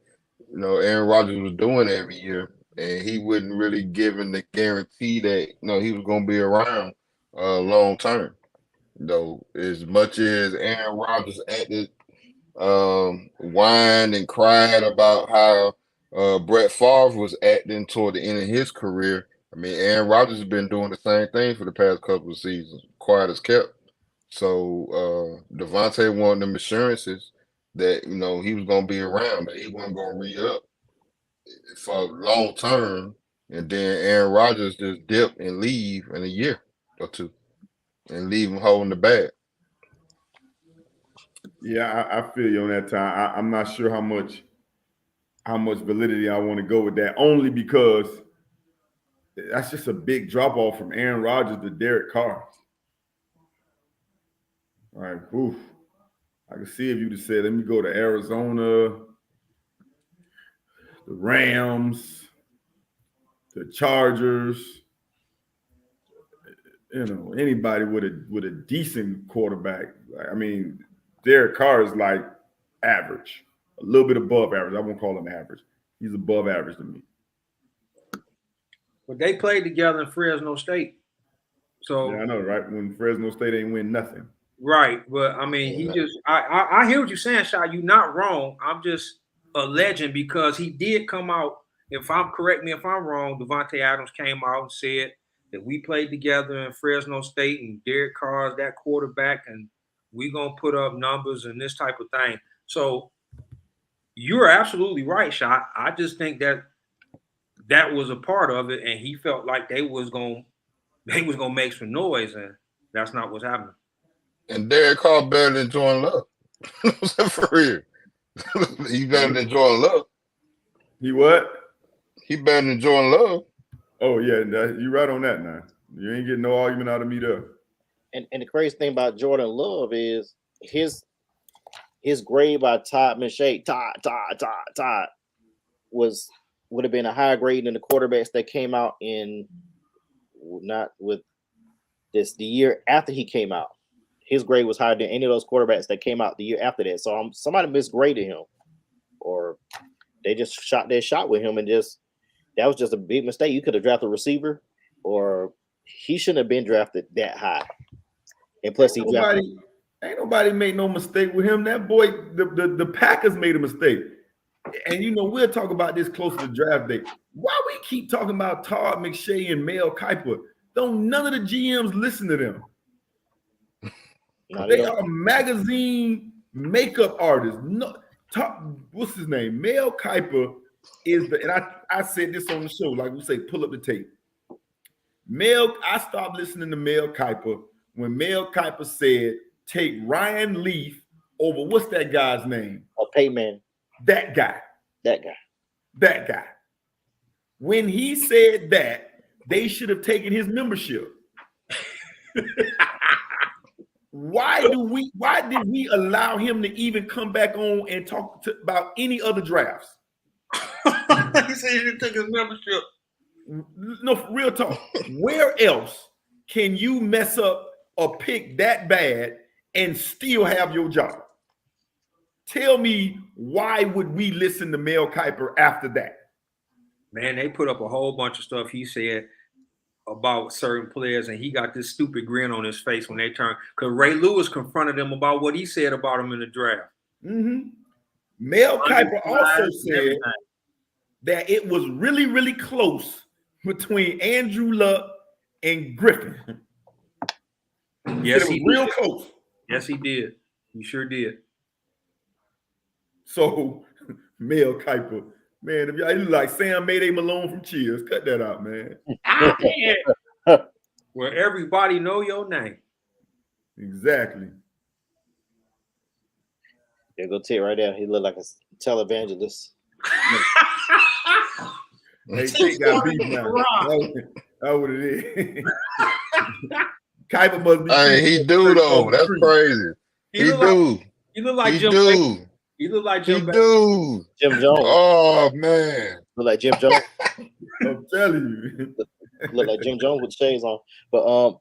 Aaron Rodgers was doing every year, and he wasn't really given the guarantee that he was going to be around long term. As much as Aaron Rodgers acted whined and cried about how Brett Favre was acting toward the end of his career. I mean, Aaron Rodgers has been doing the same thing for the past couple of seasons, quiet as kept. So Devontae wanted them assurances that he was going to be around, that he wasn't going to re-up for long term, and then Aaron Rodgers just dip and leave in a year or two, and leave him holding the bag. Yeah, I feel you on that time. I'm not sure how much validity I want to go with that, only because that's just a big drop off from Aaron Rodgers to Derek Carr. All right, oof. I can see if you just said, let me go to Arizona, the Rams, the Chargers. Anybody with a decent quarterback. I mean, Derek Carr is like average, a little bit above average. I won't call him average. He's above average to me. But they played together in Fresno State. So yeah, I know, right? When Fresno State ain't win nothing. Right. But I mean, I hear what you're saying, Shy. You're not wrong. I'm just alleging because he did come out. Correct me if I'm wrong, Devontae Adams came out and said that we played together in Fresno State and Derek Carr's that quarterback and we're going to put up numbers and this type of thing. So you're absolutely right, Shy. I just think that was a part of it, and he felt like they was gonna make some noise, and that's not what's happening. And Derek Carr better than Jordan Love. For real. He better than Jordan Love. He what? He better than Jordan Love. Oh, yeah, you're right on that now. You ain't getting no argument out of me there. And the crazy thing about Jordan Love is his grade by Todd McShay, Todd would have been a higher grade than the quarterbacks that came out in not with this the year after he came out. His grade was higher than any of those quarterbacks that came out the year after that. So somebody misgraded him, or they just shot their shot with him, and that was just a big mistake. You could have drafted a receiver, or he shouldn't have been drafted that high. And plus, ain't nobody made no mistake with him. That boy, the Packers made a mistake. And we'll talk about this closer to draft day. Why we keep talking about Todd McShay and Mel Kiper? Don't none of the GMs listen to them. No, they are magazine makeup artists. No, what's his name? Mel Kiper is and I said this on the show, like we say, pull up the tape. I stopped listening to Mel Kiper when Mel Kiper said, take Ryan Leaf over what's that guy's name? Peyton Manning. That guy. When he said that, they should have taken his membership. Why did we allow him to even come back on and talk about any other drafts? He said he didn't take his membership. No, real talk. Where else can you mess up a pick that bad and still have your job? Tell me, why would we listen to Mel Kiper after that? Man, they put up a whole bunch of stuff he said about certain players, and he got this stupid grin on his face when they turned. Because Ray Lewis confronted him about what he said about him in the draft. Mm-hmm. Mel Kiper also said that it was really, really close between Andrew Luck and Griffin. Yes, he real did. Close. Yes, he did. He sure did. So, Mel Kiper, man, if y'all look like Sam Mayday Malone from Cheers, cut that out, man. Where everybody know your name. Exactly. Yeah, go Ted right there. He looked like a televangelist. Hey, Ted got beef now. That's what it is. Kiper must be. Hey, he do though. That's crazy. He do. He look like Jim. He look like Jim. He do. Jim Jones. Oh man. Look like Jim Jones. I'm telling you. Look like Jim Jones with shades on. But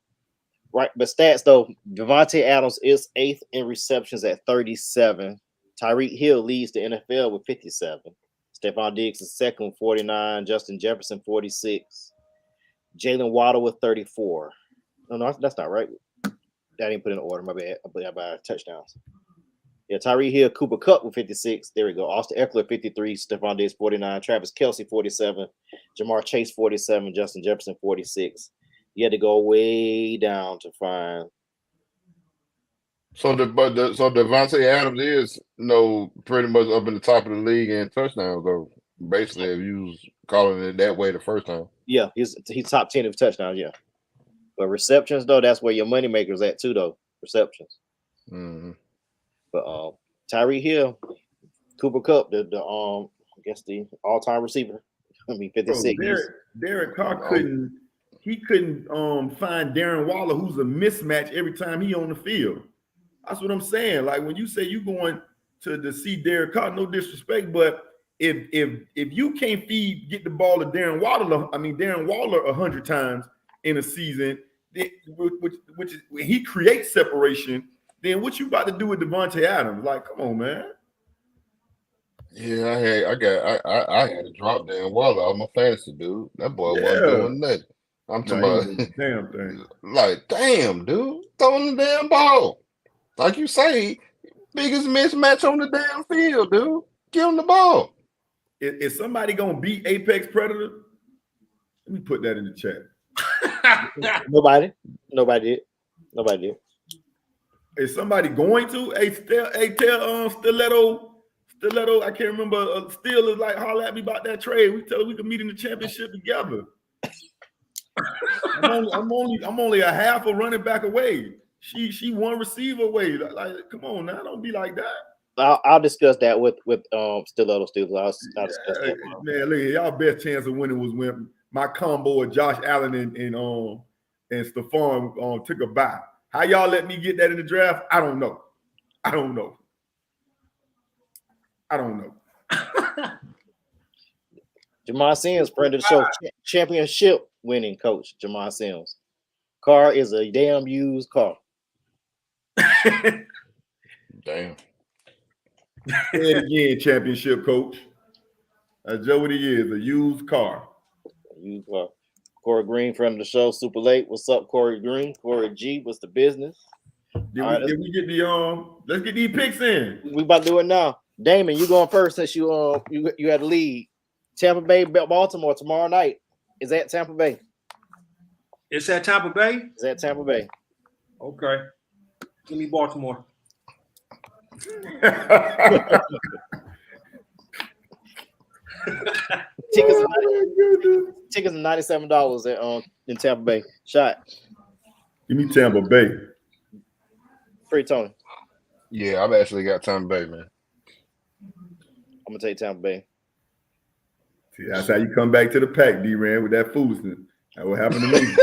right. But stats though, Devontae Adams is 8th in receptions at 37. Tyreek Hill leads the NFL with 57. Stephon Diggs is second with 49. Justin Jefferson 46. Jalen Waddle with 34. No, that's not right. I didn't put in order. My bad. I put that by touchdowns. Yeah, Tyreek Hill, Cooper Kupp with 56. There we go. Austin Eckler 53. Stephon Diggs 49. Travis Kelce 47. Jamar Chase 47. Justin Jefferson 46. You had to go way down to find. So Devontae Adams is pretty much up in the top of the league in touchdowns though. Basically, if you was calling it that way the first time. Yeah, he's top 10 of touchdowns. Yeah, but receptions though, that's where your money makers at too though. Receptions. Mm-hmm. But Tyreek Hill, Cooper Kupp, the I guess the all-time receiver. 56. Bro, Derek Carr couldn't find Darren Waller, who's a mismatch every time he on the field. That's what I'm saying. Like when you say you going to see Derek Carr, no disrespect, but if you can't get the ball to Darren Waller 100 times in a season, which is when he creates separation, then what you about to do with Devontae Adams? Like, come on, man. Yeah, I had to drop Darren Waller out my fantasy, dude. That boy wasn't doing nothing. I'm talking about damn thing. Like, damn, dude, throwing the damn ball. Like you say, biggest mismatch on the damn field, dude. Give him the ball. Is somebody gonna beat Apex Predator? Let me put that in the chat. Nobody did. Is somebody going to? Tell Stiletto, I can't remember. Still is like, holler at me about that trade. We tell her we can meet in the championship together. I'm only a half a running back away. She one receiver away. Like, come on now, don't be like that. I'll discuss that with Stiletto. I'll discuss that. Man, look, y'all best chance of winning was when my combo of Josh Allen and Stephon took a bye. How y'all let me get that in the draft? I don't know. I don't know. Jamar Sims, friend of the show, championship winning coach, Jamar Sims. Car is a damn used car. Damn. Say it again, championship coach. Joe, what he is, a used car. Used car. Corey Green, friend of the show, super late. What's up, Corey Green? Corey G, what's the business? Did we get the let's get these picks in. We about to do it now. Damon, you going first since you had the lead. Tampa Bay, Baltimore tomorrow night. Is that Tampa Bay? It's at Tampa Bay? Is that Tampa Bay? Okay. Give me Baltimore. Tickets are $97 in Tampa Bay. Shot. Give me Tampa Bay. Free Tony. Yeah, I've actually got Tampa Bay, man. I'm gonna take Tampa Bay. See, that's how you come back to the pack, D-Ran, with that foolishness. That what happened to me.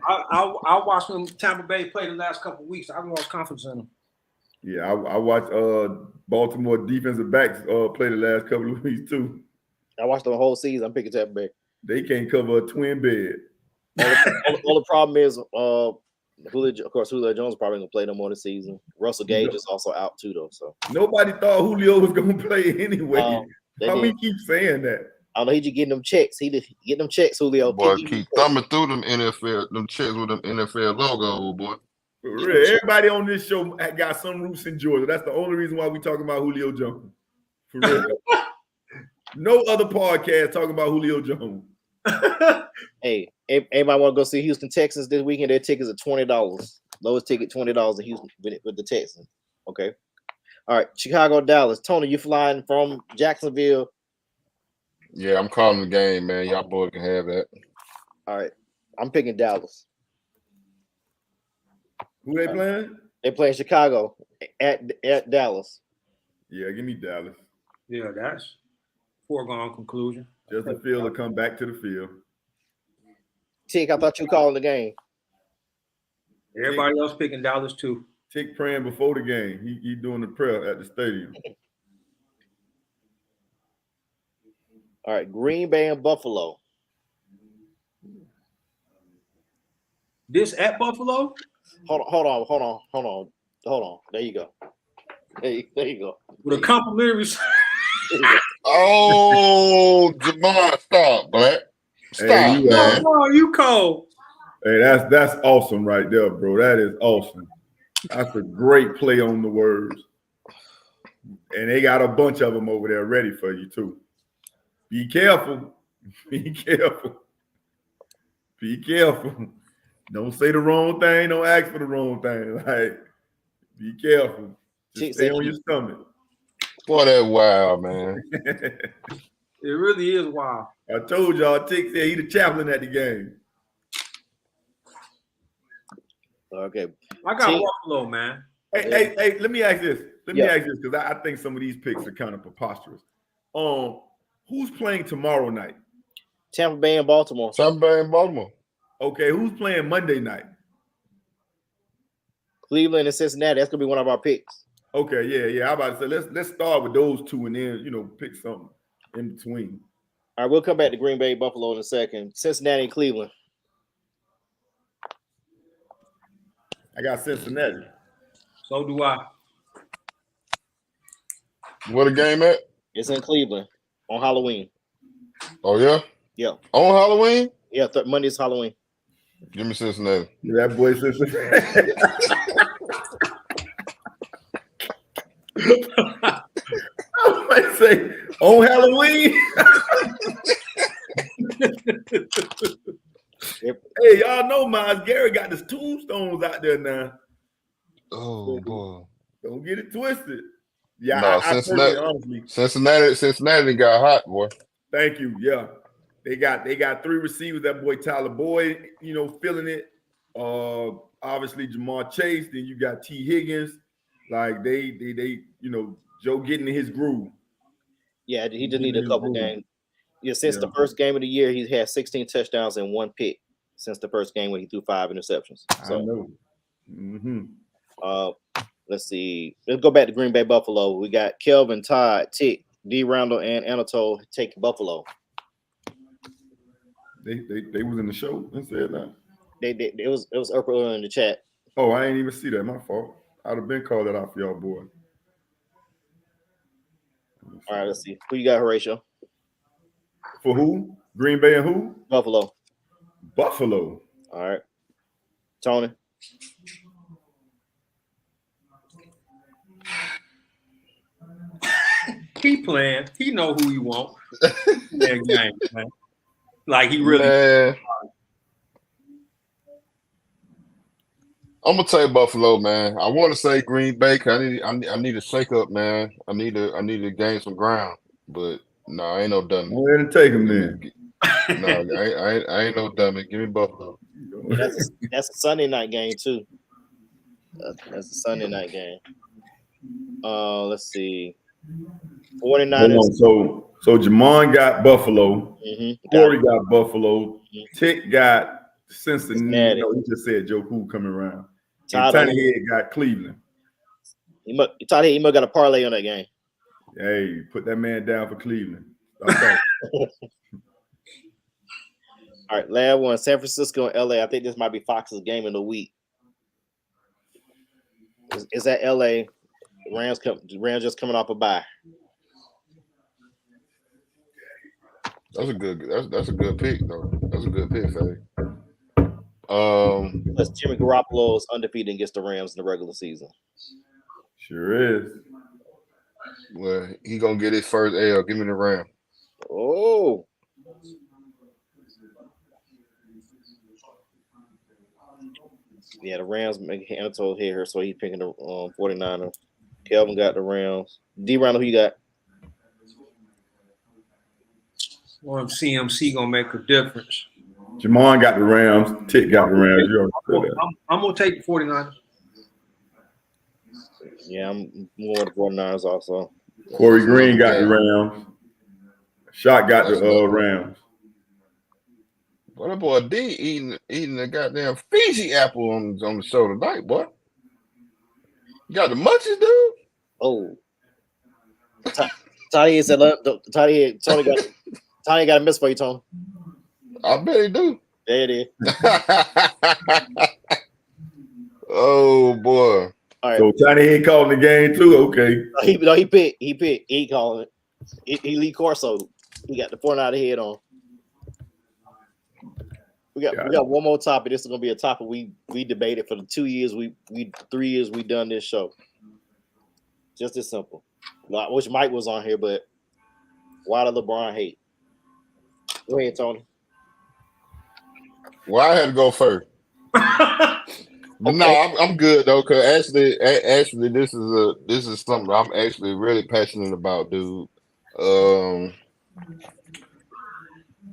I watched them Tampa Bay play the last couple of weeks. I lost confidence in them. Yeah, I watched Baltimore defensive backs play the last couple of weeks too. I watched the whole season. I'm picking Tampa Bay. They can't cover a twin bed. All the problem is, Julio Jones probably gonna play no more this season. Russell Gage is also out too, though. So nobody thought Julio was gonna play anyway. How we keep saying that? I don't know. He just getting them checks. He just getting them checks, Julio. Boy, keep thumbing through them checks with them NFL logo, boy. For real, everybody on this show got some roots in Georgia. That's the only reason why we talking about Julio Jones. For real. No other podcast talking about Julio Jones. Hey, anybody want to go see Houston Texans this weekend? Their tickets are $20. Lowest ticket $20 in Houston with the Texans. Okay. All right, Chicago, Dallas. Tony, you flying from Jacksonville? Yeah, I'm calling the game, man. Y'all boys can have that. All right, I'm picking Dallas. Who they playing? They playing Chicago at Dallas. Yeah, give me Dallas. Yeah, that's foregone conclusion. Justin Field will come back to the field. Tick, I thought you were calling the game. Everybody else picking Dallas too. Tick praying before the game. He doing the prayer at the stadium. All right, Green Bay and Buffalo. This at Buffalo? Hold on. There you go. There you go. With a complimentary. Oh, Jamar, stop, Black. Stop, Hey, man. Oh, you cold. Hey, that's awesome right there, bro. That is awesome. That's a great play on the words. And they got a bunch of them over there ready for you, too. Be careful. Be careful. Be careful. Don't say the wrong thing. Don't ask for the wrong thing. Like, be careful. Just stay on your stomach. Boy, that wild, man. It really is wild. I told y'all, Tick said he the chaplain at the game. Okay. I got Buffalo, man. Hey, let me ask this. Because I think some of these picks are kind of preposterous. Who's playing tomorrow night? Tampa Bay and Baltimore. Tampa Bay and Baltimore. Okay, who's playing Monday night? Cleveland and Cincinnati. That's gonna be one of our picks. Okay, yeah. I'm about to say let's start with those two and then pick something in between. All right, we'll come back to Green Bay, Buffalo in a second. Cincinnati and Cleveland. I got Cincinnati. So do I. Where the game at? It's in Cleveland on Halloween. Oh, yeah? Yeah. On Halloween? Yeah, Monday's Halloween. Give me Cincinnati. That boy Cincinnati. I might say on Halloween. Hey, y'all know Miles Garrett got his tombstones out there now. Oh, boy. Don't get it twisted. Yeah, No, I Cincinnati, honestly. Cincinnati got hot, boy. Thank you. Yeah. They got three receivers. That boy Tyler Boyd, feeling it. Obviously Jamar Chase. Then you got T. Higgins. Like they Joe getting in his groove. Yeah, he just needed a couple games. Yeah, since the first game of the year, he's had 16 touchdowns and 1 pick since the first game when he threw 5 interceptions. So, I know. Mm-hmm. Let's see. Let's go back to Green Bay Buffalo. We got Kelvin, Todd, Tick, D. Randall, and Anatole take Buffalo. They was in the show and said that. It was up earlier in the chat. Oh, I ain't even see that. My fault. I'd have been called that out for y'all, boy. All right, let's see. Who you got, Horatio? For who? Green Bay and who? Buffalo. Buffalo. All right. Tony. He playing. He know who he want. That game, man. Like he really. Man. I'm gonna take Buffalo, man. I want to say Green Bay. I need a shake up, man. I need to gain some ground, but no, I ain't no dummy. Go ahead and take him then. No, I ain't no dummy. Give me Buffalo. That's a Sunday night game too. That's a Sunday night game. Let's see. 49ers. So Jamon got Buffalo. Mm-hmm. Corey got Buffalo. Mhm. Tick got Cincinnati. Cincinnati. No, he just said Joe Cool coming around. Todd And Tiny Head got Cleveland. Todd he got a parlay on that game. Hey, put that man down for Cleveland. Okay. All right, last one. San Francisco and LA. I think this might be Fox's game of the week. Is that LA? Rams just coming off a bye. That's a good pick though. That's a good pick, Faye. Plus Jimmy Garoppolo is undefeated against the Rams in the regular season. Sure is. Well, he gonna get his first L. Give me the Ram. Oh. Yeah, the Rams make Anatole here, so he's picking the 49ers. Kelvin got the Rams. D. Randall, who you got? Well, CMC gonna make a difference. Jamon got the Rams. Tick got the Rams. You already said that. I'm gonna take the 49ers. Yeah, I'm more with the 49ers also. Corey Green got the Rams. Shot got the Rams. Well, that boy D eating the goddamn Fiji apple on the show tonight, boy. You got the munchies, dude? Oh. Tony said, Tony got a miss for you, Tony. I bet he do. There it is. Oh boy. All right. So Tiny Head calling the game too. Okay. He picked. He calling it. He Lee Corso. He got the 49 head on. We got one more topic. This is gonna be a topic we debated for the 3 years we done this show. Just as simple. I wish Mike was on here, but why the LeBron hate? Go ahead, Tony. Well, I had to go first. But no, I'm good though, cause actually, this is something I'm actually really passionate about, dude. I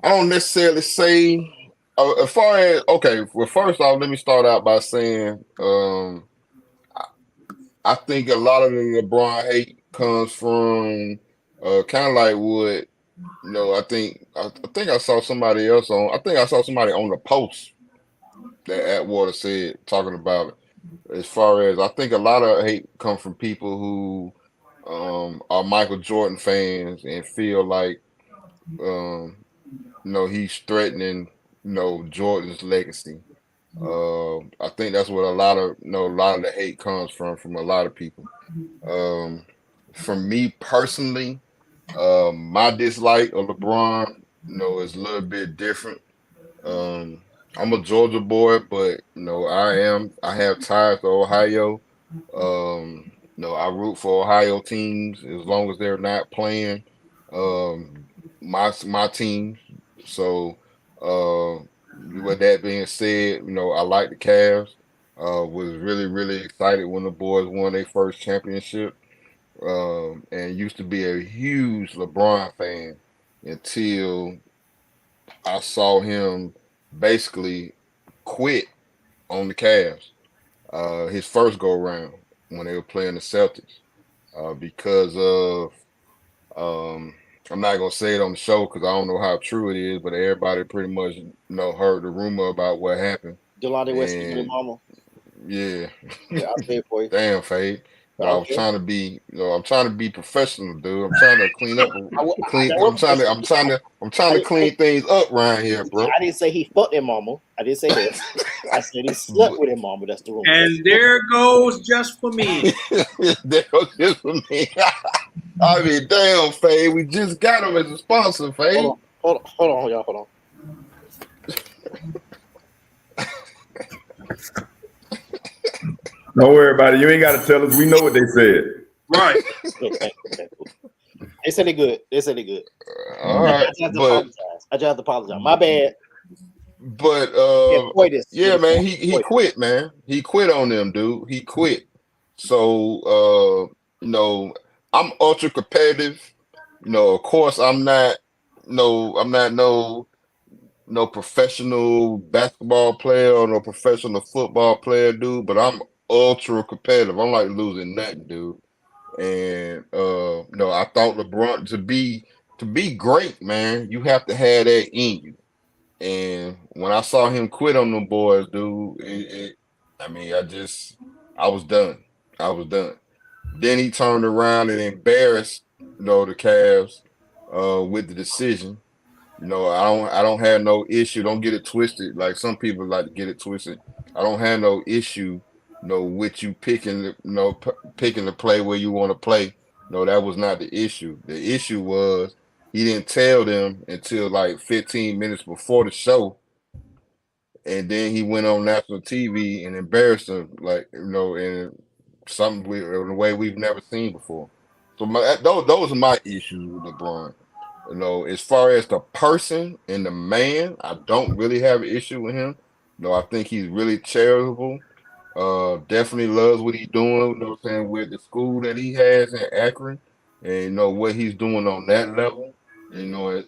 don't necessarily say as far as well. First off, let me start out by saying I think a lot of the LeBron hate comes from kind of like what I think I saw somebody else on. I think I saw somebody on the post that Atwater said talking about it. As far as I think a lot of hate come from people who are Michael Jordan fans and feel like he's threatening Jordan's legacy. I think that's what a lot of the hate comes from a lot of people. For me personally, my dislike of LeBron, is a little bit different. I'm a Georgia boy, but I have ties to Ohio. I root for Ohio teams as long as they're not playing my team. So with that being said, I like the Cavs. Was really, really excited when the boys won their first championship. And used to be a huge LeBron fan until I saw him basically quit on the Cavs his first go round when they were playing the Celtics because of I'm not gonna say it on the show because I don't know how true it is, but everybody pretty much heard the rumor about what happened. Delonte West, mama. Yeah. Yeah, I'll say it for you. Damn, Fade. No, I was Okay. trying to be, I'm trying to be professional, dude. I'm trying to clean up, clean. I was I'm trying to clean things up around here, bro. I didn't say he fucked his mama. I didn't say that. I said he slept with his mama. That's the rumor. And there goes just for me. That was just for me. I mean, damn, Fade. We just got him as a sponsor, Fade. Hold on, y'all. Hold on. Don't worry about it. You ain't got to tell us. We know what they said. Right. Okay. They said they good. All right, I just have to apologize. My bad. But yeah, man, he quit, man. He quit on them, dude. He quit. So I'm ultra competitive. Of course I'm not no professional basketball player or no professional football player, dude, but I'm ultra competitive. I'm like losing nothing, dude. And I thought LeBron to be great, man, you have to have that in you. And when I saw him quit on them boys, dude, I was done. I was done. Then he turned around and embarrassed, the Cavs with the decision. I don't have no issue. Don't get it twisted. Like some people like to get it twisted. I don't have no issue, with you picking, picking to play where you want to play. No, that was not the issue. The issue was he didn't tell them until like 15 minutes before the show, and then he went on national TV and embarrassed them, like in in a way we've never seen before. So those are my issues with LeBron. As far as the person and the man, I don't really have an issue with him. I think he's really charitable. Definitely loves what he's doing, what I'm saying, with the school that he has in Akron, and what he's doing on that level. But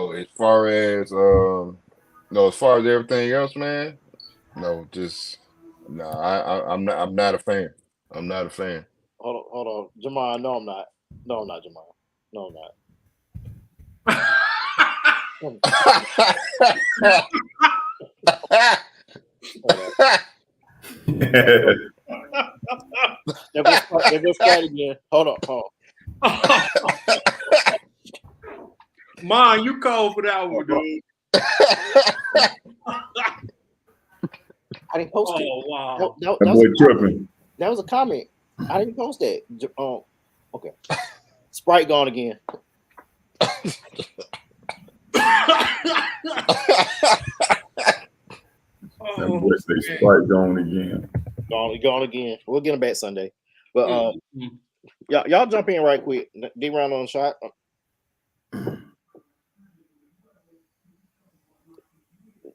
as far as everything else, man, I'm not a fan. I'm not a fan. Hold on, Jamal. No, I'm not. No, I'm not, Jamal. No, I'm not. There goes Scott again. Hold on. Man, you called for that one, dude. I didn't post it. Oh, wow. That boy tripping. That was a comment. I didn't post that. Okay. Sprite gone again. That boy say Sprite gone again. Gone again. We'll get him back Sunday. But y'all jump in right quick. D-Round on the shot.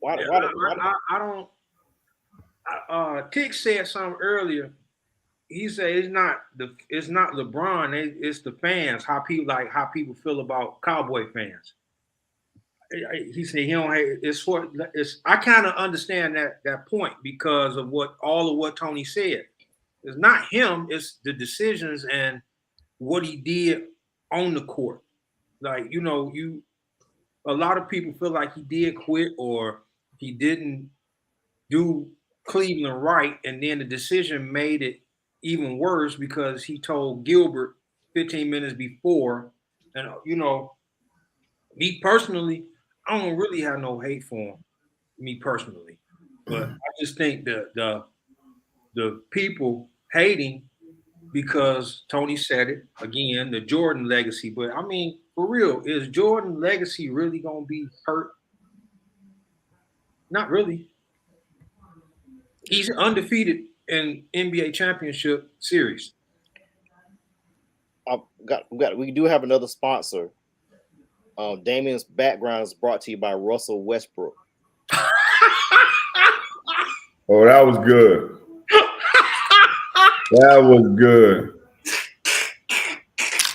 I don't. Tick said something earlier. He said it's not LeBron. It's the fans. How people feel about Cowboy fans. He said he don't hate. It's. I kind of understand that point because of what Tony said. It's not him. It's the decisions and what he did on the court. Like a lot of people feel like he did quit or he didn't do Cleveland right, and then the decision made it even worse because he told Gilbert 15 minutes before. And me personally, I don't really have no hate for him. Me personally, but I just think the people hating because Tony said it again, the Jordan legacy. But I mean, for real, is Jordan legacy really gonna be hurt? Not really. He's undefeated in NBA championship series. We do have another sponsor. Damien's background is brought to you by Russell Westbrook. Oh, that was good. That was good.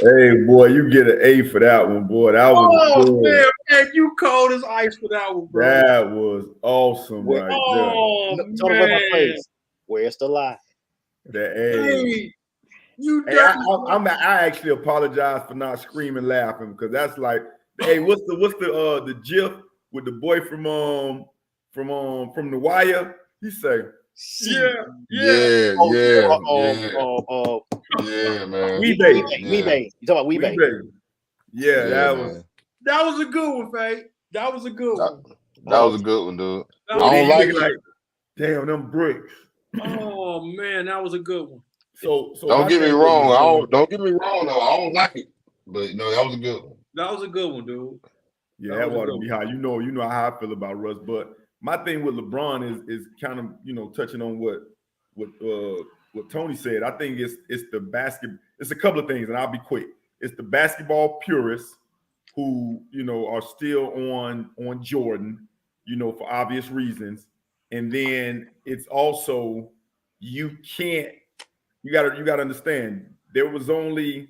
Hey, boy, you get an A for that one, boy. That was good. Man, you cold as ice for that one, bro. That was awesome right there. Tell me my place. Where's the lie? Hey, I actually apologize for not screaming laughing because that's like, hey, what's the GIF with the boy from The Wire? He say, Yeah, Yeah, Oh, yeah, man. Weebay. Weebay. You talking about Weebay? Yeah, that man. was. That was a good one, Faye. That was a good one. That was a good one, dude. That I So was don't then you like looking it. like, damn, them bricks. Oh man, that was a good one. So Don't my get me thing with wrong. LeBron, Don't get me wrong though. I don't like it. But that was a good one. That was a good one, dude. yeah, That that was a ought to good be one. high. You know how I feel about Russ. But my thing with LeBron is kind of touching on what Tony said. I think it's the basket. It's a couple of things, and I'll be quick. It's the basketball purists who are still on Jordan, for obvious reasons, and then it's also you can't. You gotta understand. There was only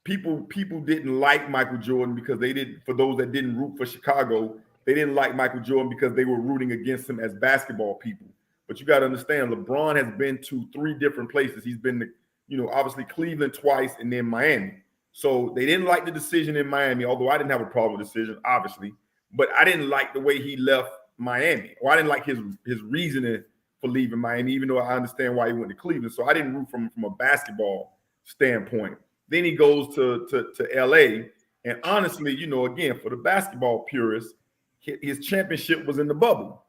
people didn't like Michael Jordan because they didn't. For those that didn't root for Chicago, they didn't like Michael Jordan because they were rooting against him as basketball people. But you got to understand, LeBron has been to 3 different places. He's been to, obviously Cleveland twice and then Miami. So they didn't like the decision in Miami, although I didn't have a problem with the decision, obviously. But I didn't like the way he left Miami, or I didn't like his reasoning for leaving Miami, even though I understand why he went to Cleveland. So I didn't root from a basketball standpoint. Then he goes to LA. And honestly, again, for the basketball purists, his championship was in the bubble.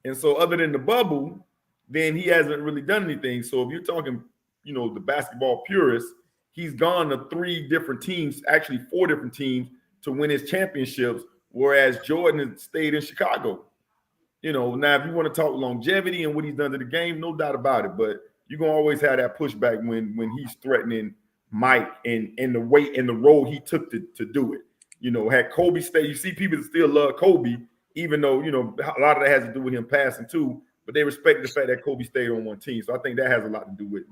And so other than the bubble, then he hasn't really done anything. So if you're talking, the basketball purists, he's gone to 3 different teams, actually 4 different teams to win his championships, whereas Jordan has stayed in Chicago. Now if you want to talk longevity and what he's done to the game, no doubt about it. But you're gonna always have that pushback when he's threatening Mike and the weight and the role he took to do it. Had Kobe stayed, you see people that still love Kobe, even though a lot of that has to do with him passing too. But they respect the fact that Kobe stayed on one team. So I think that has a lot to do with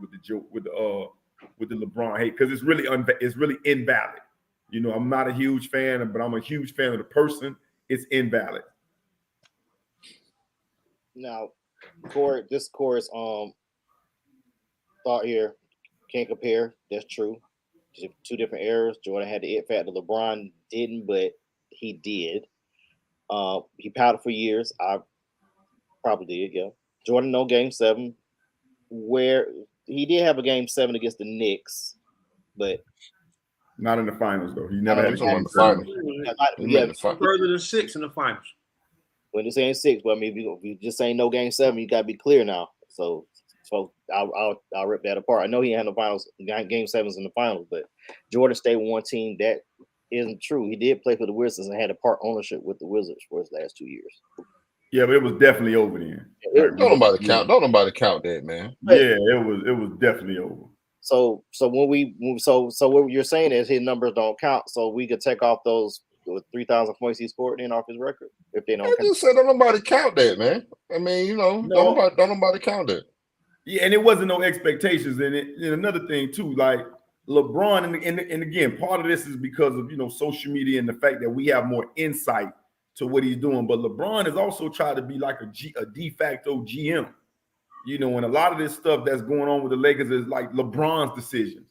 the LeBron hate, because it's really invalid. I'm not a huge fan, but I'm a huge fan of the person. It's invalid. Now, this chorus thought here can't compare. That's true. 2 different eras. Jordan had the it factor. LeBron didn't, but he did. He pouted for years. I probably did. Yeah. Jordan no game 7, where he did have a game 7 against the Knicks, but not in the finals though. He never had a game 7. Further than 6 in the finals. When this ain't 6, but I mean, if you just ain't no game 7, you gotta be clear now. So I'll rip that apart. I know he had no finals, game 7s in the finals, but Jordan stayed with one team. That isn't true. He did play for the Wizards and had a part ownership with the Wizards for his last 2 years. Yeah, but it was definitely over then. Don't nobody count that, man. Yeah, it was definitely over. So what you're saying is his numbers don't count. So we could take off those 3,000 points he scored in off his record if they don't. I just said don't nobody count that, man. I mean, don't nobody count that. Yeah, and it wasn't no expectations in it. And another thing too, like LeBron, and again, part of this is because of social media and the fact that we have more insight to what he's doing. But LeBron has also tried to be like a de facto GM. And a lot of this stuff that's going on with the Lakers is like LeBron's decisions,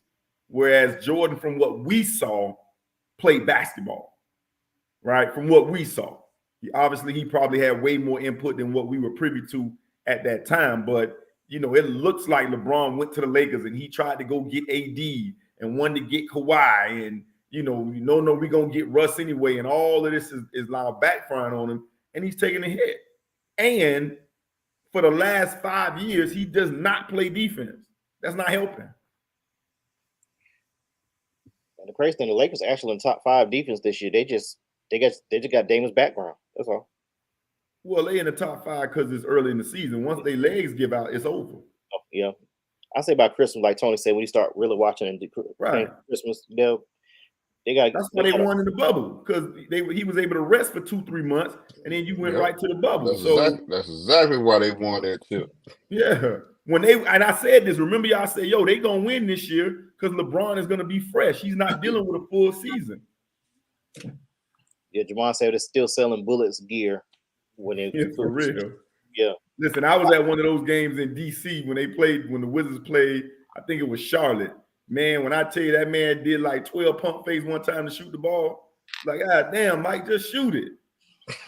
whereas Jordan, from what we saw, played basketball. Right, from what we saw, he probably had way more input than what we were privy to at that time. But it looks like LeBron went to the Lakers and he tried to go get AD and wanted to get Kawhi, and we're gonna get Russ anyway, and all of this is now backfiring on him, and he's taking a hit. And for the last 5 years, he does not play defense. That's not helping. And the crazy thing, the Lakers are actually in top 5 defense this year. They just got Damon's background. That's all. Well, they in the top 5 because it's early in the season. Once their legs give out, it's over. Oh, yeah. I say by Christmas, like Tony said, when you start really watching and Christmas, they got. That's why they won in the bubble, because he was able to rest for 2-3 months, and then you went right to the bubble. That's exactly why they won that chip. Yeah. And I said this, remember y'all said, they gonna win this year because LeBron is gonna be fresh. He's not dealing with a full season. Yeah, Jamon said they're still selling Bullets gear when it for real. Yeah. Listen, I was at one of those games in DC when the Wizards played. I think it was Charlotte. Man, when I tell you that man did like 12 pump fakes one time to shoot the ball, like, God damn, Mike, just shoot it.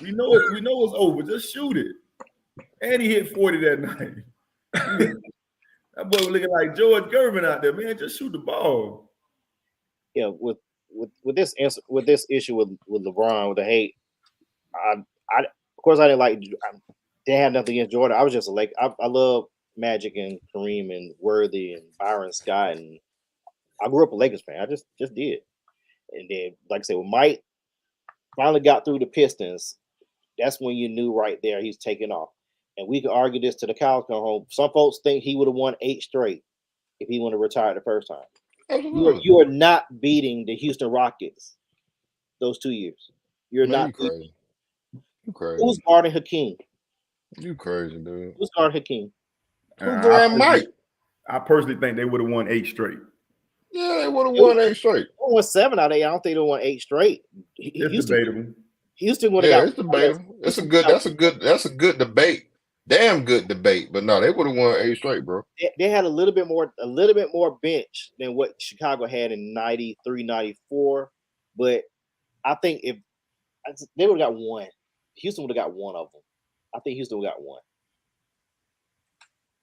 We know it's over. Just shoot it. And he hit 40 that night. That boy was looking like George Gervin out there, man. Just shoot the ball. Yeah, with this issue with LeBron with the hate, I of course I didn't like. They had nothing against Jordan. I was just like I love Magic and Kareem and Worthy and Byron Scott, and I grew up a Lakers fan. I just did, and then like I said, when Mike finally got through the Pistons, that's when you knew right there he's taking off. And we could argue this to the cows come home. Some folks think he would have won 8 straight if he would have retired the first time. You are not beating the Houston Rockets those 2 years. You're Man, not. you crazy. You crazy. Who's guarding Hakeem? You crazy, dude. Who's guarding Hakeem? Who's guarding Mike? I personally think they would have won 8 straight. Yeah, they would have won 8 straight. They won 7 out of 8. I don't think they won 8 straight. It's debatable. Houston would have got. It's debatable. That's a good debate. Damn good debate. But no, they would have won 8 straight, bro. They had a little bit more bench than what Chicago had in 93, 94. But I think if they would have got one, Houston would have got one of them. I think Houston would have got one.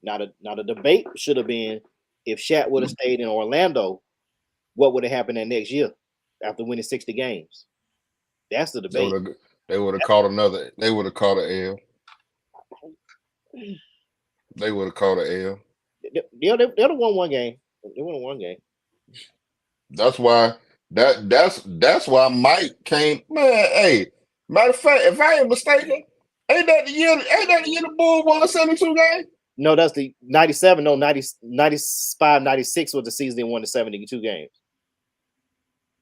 Now the debate should have been if Shaq would have stayed in Orlando, what would have happened that next year after winning 60 games? That's the debate. They would have caught another. They would have caught an L. They would have caught an L. They'd have won one game. They won one game. That's why that's why Mike came. Man, hey, matter of fact, if I ain't mistaken, ain't that the year the Bulls won the 72 game? No, that's the 97. No, 95, 96 was the season they won the 72 games.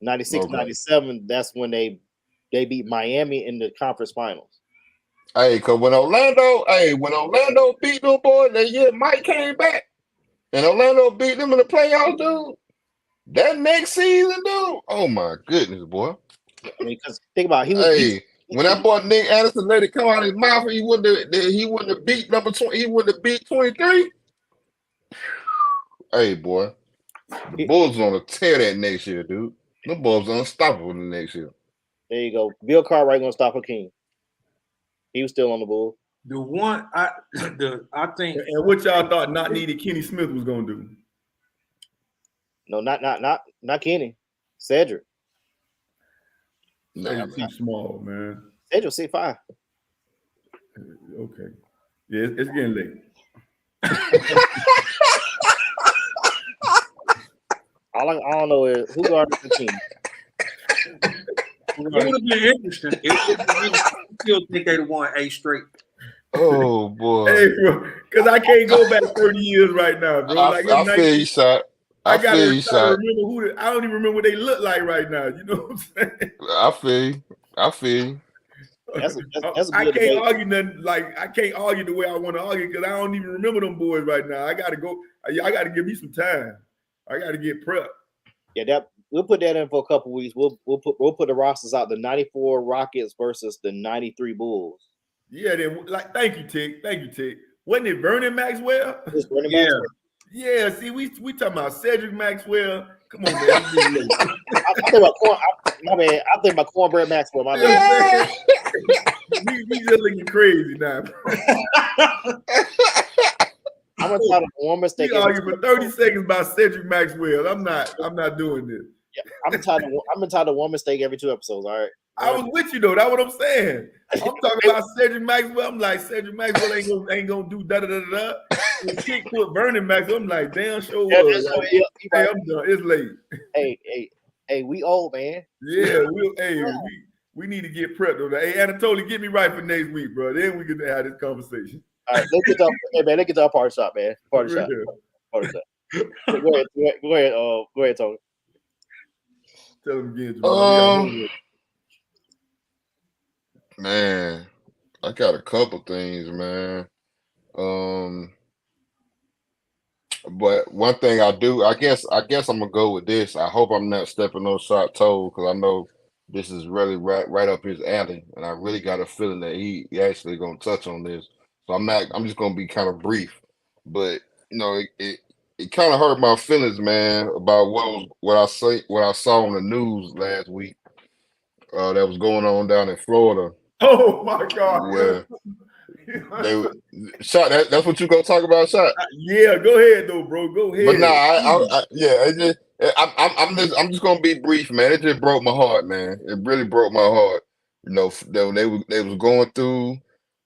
96, 97, that's when they beat Miami in the conference finals. Hey, cause when Orlando beat them boys that year, Mike came back. And Orlando beat them in the playoffs, dude. That next season, dude. Oh my goodness, boy. I mean, because think about it, when that boy Nick Anderson let it come out of his mouth, he wouldn't have beat number 20. He wouldn't have beat 23. Hey, boy, the Bulls gonna tear that next year, dude. The Bulls unstoppable the next year. There you go. Bill Cartwright gonna stop Hakeem. He was still on the Bulls. The one I think. And what y'all thought not needed Kenny Smith was gonna do? No, not Kenny. Cedric. Nah, too small, man. Cedric 6'5". Okay. Yeah, it's getting late. All I don't know is who guarded the team. It would have been interesting. I still think they'd have won 8 straight. Oh boy. Hey, bro, because I can't go back 30 years right now, bro. Like, I feel you, shot. I gotta remember I don't even remember what they look like right now. You know what I'm saying? I feel you. That's I can't argue nothing. Like I can't argue the way I want to argue because I don't even remember them boys right now. I gotta go. I gotta give me some time. I gotta get prepped. Yeah, we'll put that in for a couple weeks. We'll put the rosters out. The 94 Rockets versus the 93 Bulls. Yeah, then thank you, Tick. Wasn't it Vernon Maxwell? Maxwell. Yeah, see, we talking about Cedric Maxwell. Come on, man. I think about Cornbread Maxwell. My bad. we just looking crazy now. I'm gonna try to one mistake. You argue for 30 seconds about Cedric Maxwell. I'm not doing this. Yeah, I'm entitled to one mistake every 2 episodes. All right. I was with you though. That's what I'm saying. I'm talking about Cedric Maxwell. I'm like Cedric Maxwell ain't gonna do da da da da. The chick put Vernon Maxwell. I'm like, damn, sure was. Hey, I'm done. It's late. Hey, we old, man. Yeah, we need to get prepped though. Hey, Anatoly, get me right for next week, bro. Then we can have this conversation. All right, let's get to our party shot, man. Party shot. Go ahead, Tony. Tell him again, Jamal. Man, I got a couple things, man. But one thing I guess I'm gonna go with this. I hope I'm not stepping on shot toe because I know this is really right up his alley, and I really got a feeling that he actually gonna touch on this. So I'm just gonna be kind of brief, but you know, it kind of hurt my feelings, man, about what I saw on the news last week that was going on down in Florida. Oh my God! They shot. That's what you gonna talk about, shot. Yeah, go ahead though, bro. Go But nah, ahead. yeah, it just, I'm just gonna be brief, man. It just broke my heart, man. It really broke my heart. You know, they was going through,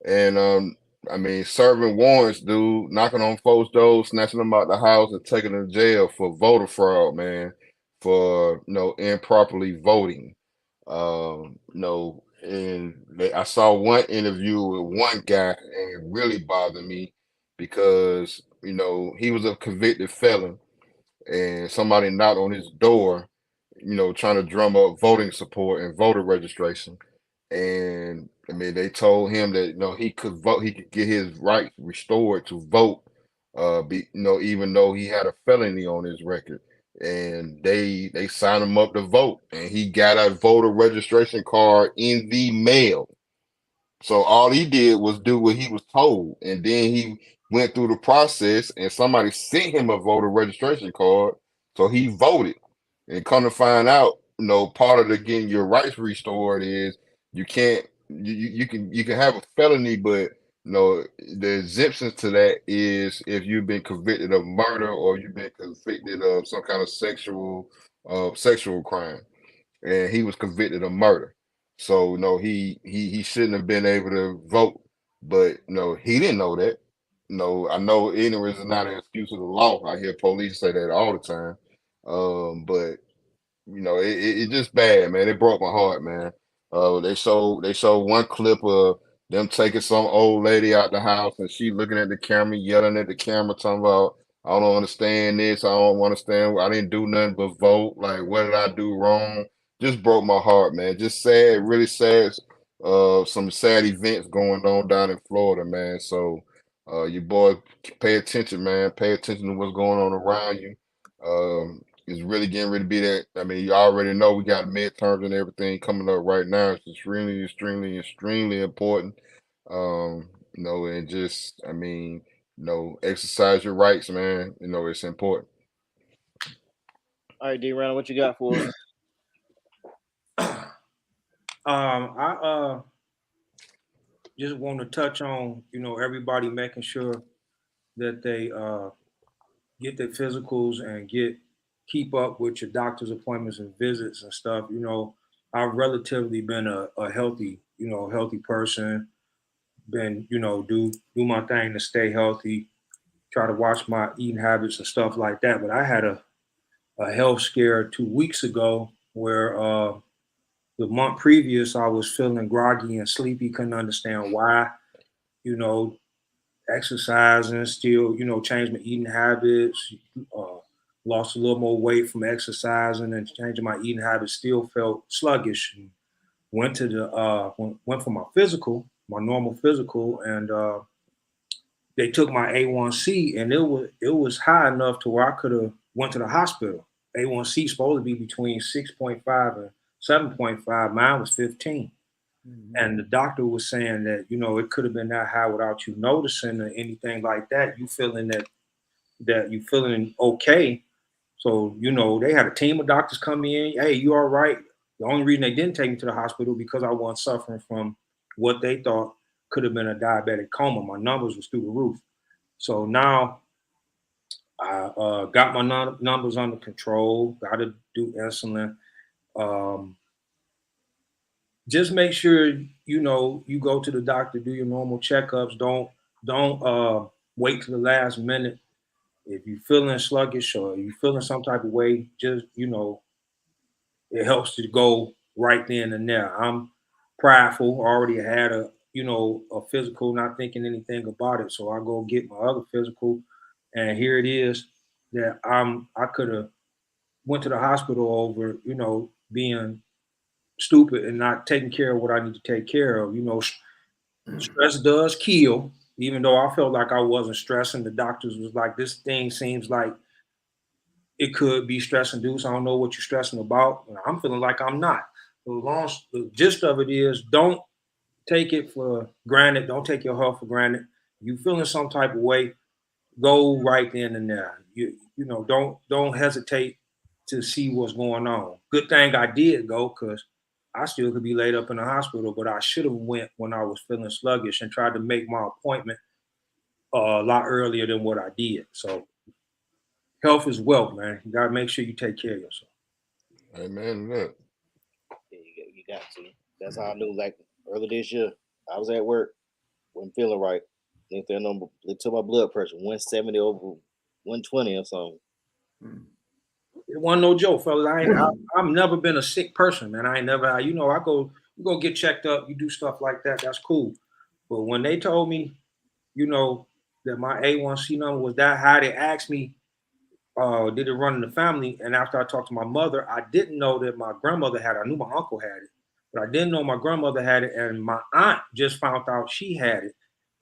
and I mean, serving warrants, dude, knocking on folks' doors, snatching them out the house, and taking them to jail for voter fraud, man, for improperly voting. And I saw one interview with one guy, and it really bothered me because he was a convicted felon, and somebody knocked on his door, trying to drum up voting support and voter registration. And I mean, they told him that he could vote, he could get his right restored to vote, even though he had a felony on his record. And they signed him up to vote, and he got a voter registration card in the mail. So all he did was do what he was told, and then he went through the process, and somebody sent him a voter registration card, so he voted. And come to find out, part of the getting your rights restored is you can't you can have a felony, but the exemptions to that is if you've been convicted of murder or you've been convicted of some kind of sexual crime, and he was convicted of murder. So he shouldn't have been able to vote, but he didn't know that. No, I know ignorance is not an excuse of the law. I hear police say that all the time. But it just bad, man. It broke my heart, man. They showed one clip of them taking some old lady out the house, and she looking at the camera, yelling at the camera, talking about, "I don't understand this. I don't understand. I didn't do nothing but vote. Like, what did I do wrong?" Just broke my heart, man. Just sad, really sad. Some sad events going on down in Florida, man. So, you boys, pay attention, man. Pay attention to what's going on around you. It's really getting ready to be that. I mean, you already know we got midterms and everything coming up right now. It's extremely, extremely, extremely important. And just, I mean, exercise your rights, man. It's important. All right, D. Round, what you got for us? I just want to touch on, everybody making sure that they get their physicals and keep up with your doctor's appointments and visits and stuff. I've relatively been a healthy person. Been, do my thing to stay healthy, try to watch my eating habits and stuff like that. But I had a health scare 2 weeks ago where the month previous I was feeling groggy and sleepy, couldn't understand why, you know, exercising, still, changed my eating habits, uh, lost a little more weight from exercising and changing my eating habits, still felt sluggish. And went for my physical, my normal physical, and they took my A1C, and it was high enough to where I could have went to the hospital. A1C supposed to be between 6.5 and 7.5. Mine was 15. And the doctor was saying that, it could have been that high without you noticing or anything like that. You feeling that you feeling okay. So, they had a team of doctors come in. Hey, you all right? The only reason they didn't take me to the hospital because I wasn't suffering from what they thought could have been a diabetic coma. My numbers was through the roof. So now I got my numbers under control. Got to do insulin. Um, just make sure you go to the doctor, do your normal checkups. Don't wait to the last minute. If you're feeling sluggish or you're feeling some type of way, just it helps to go right then and there. I'm prideful. Already had a physical, not thinking anything about it. So I go get my other physical, and here it is that I could have went to the hospital over being stupid and not taking care of what I need to take care of. Stress does kill. Even though I felt like I wasn't stressing, the doctors was like, "This thing seems like it could be stress induced. I don't know what you're stressing about." And I'm feeling like I'm not. The gist of it is, don't take it for granted. Don't take your health for granted. You feeling some type of way, go right then and there. Don't hesitate to see what's going on. Good thing I did go because I still could be laid up in the hospital, but I should have went when I was feeling sluggish and tried to make my appointment a lot earlier than what I did. So health is wealth, man. You gotta make sure you take care of yourself. Amen. Look. Yeah, you got to. That's how I knew. Like earlier this year, I was at work, wasn't feeling right. They took my blood pressure 170 over 120 or something. It wasn't no joke, fellas. I've never been a sick person, man. I ain't never. You know, you go get checked up. You do stuff like that. That's cool. But when they told me, you know, that my A1C number was that high, they asked me, did it run in the family? And after I talked to my mother, I didn't know that my grandmother had it. I knew my uncle had it, but I didn't know my grandmother had it. And my aunt just found out she had it.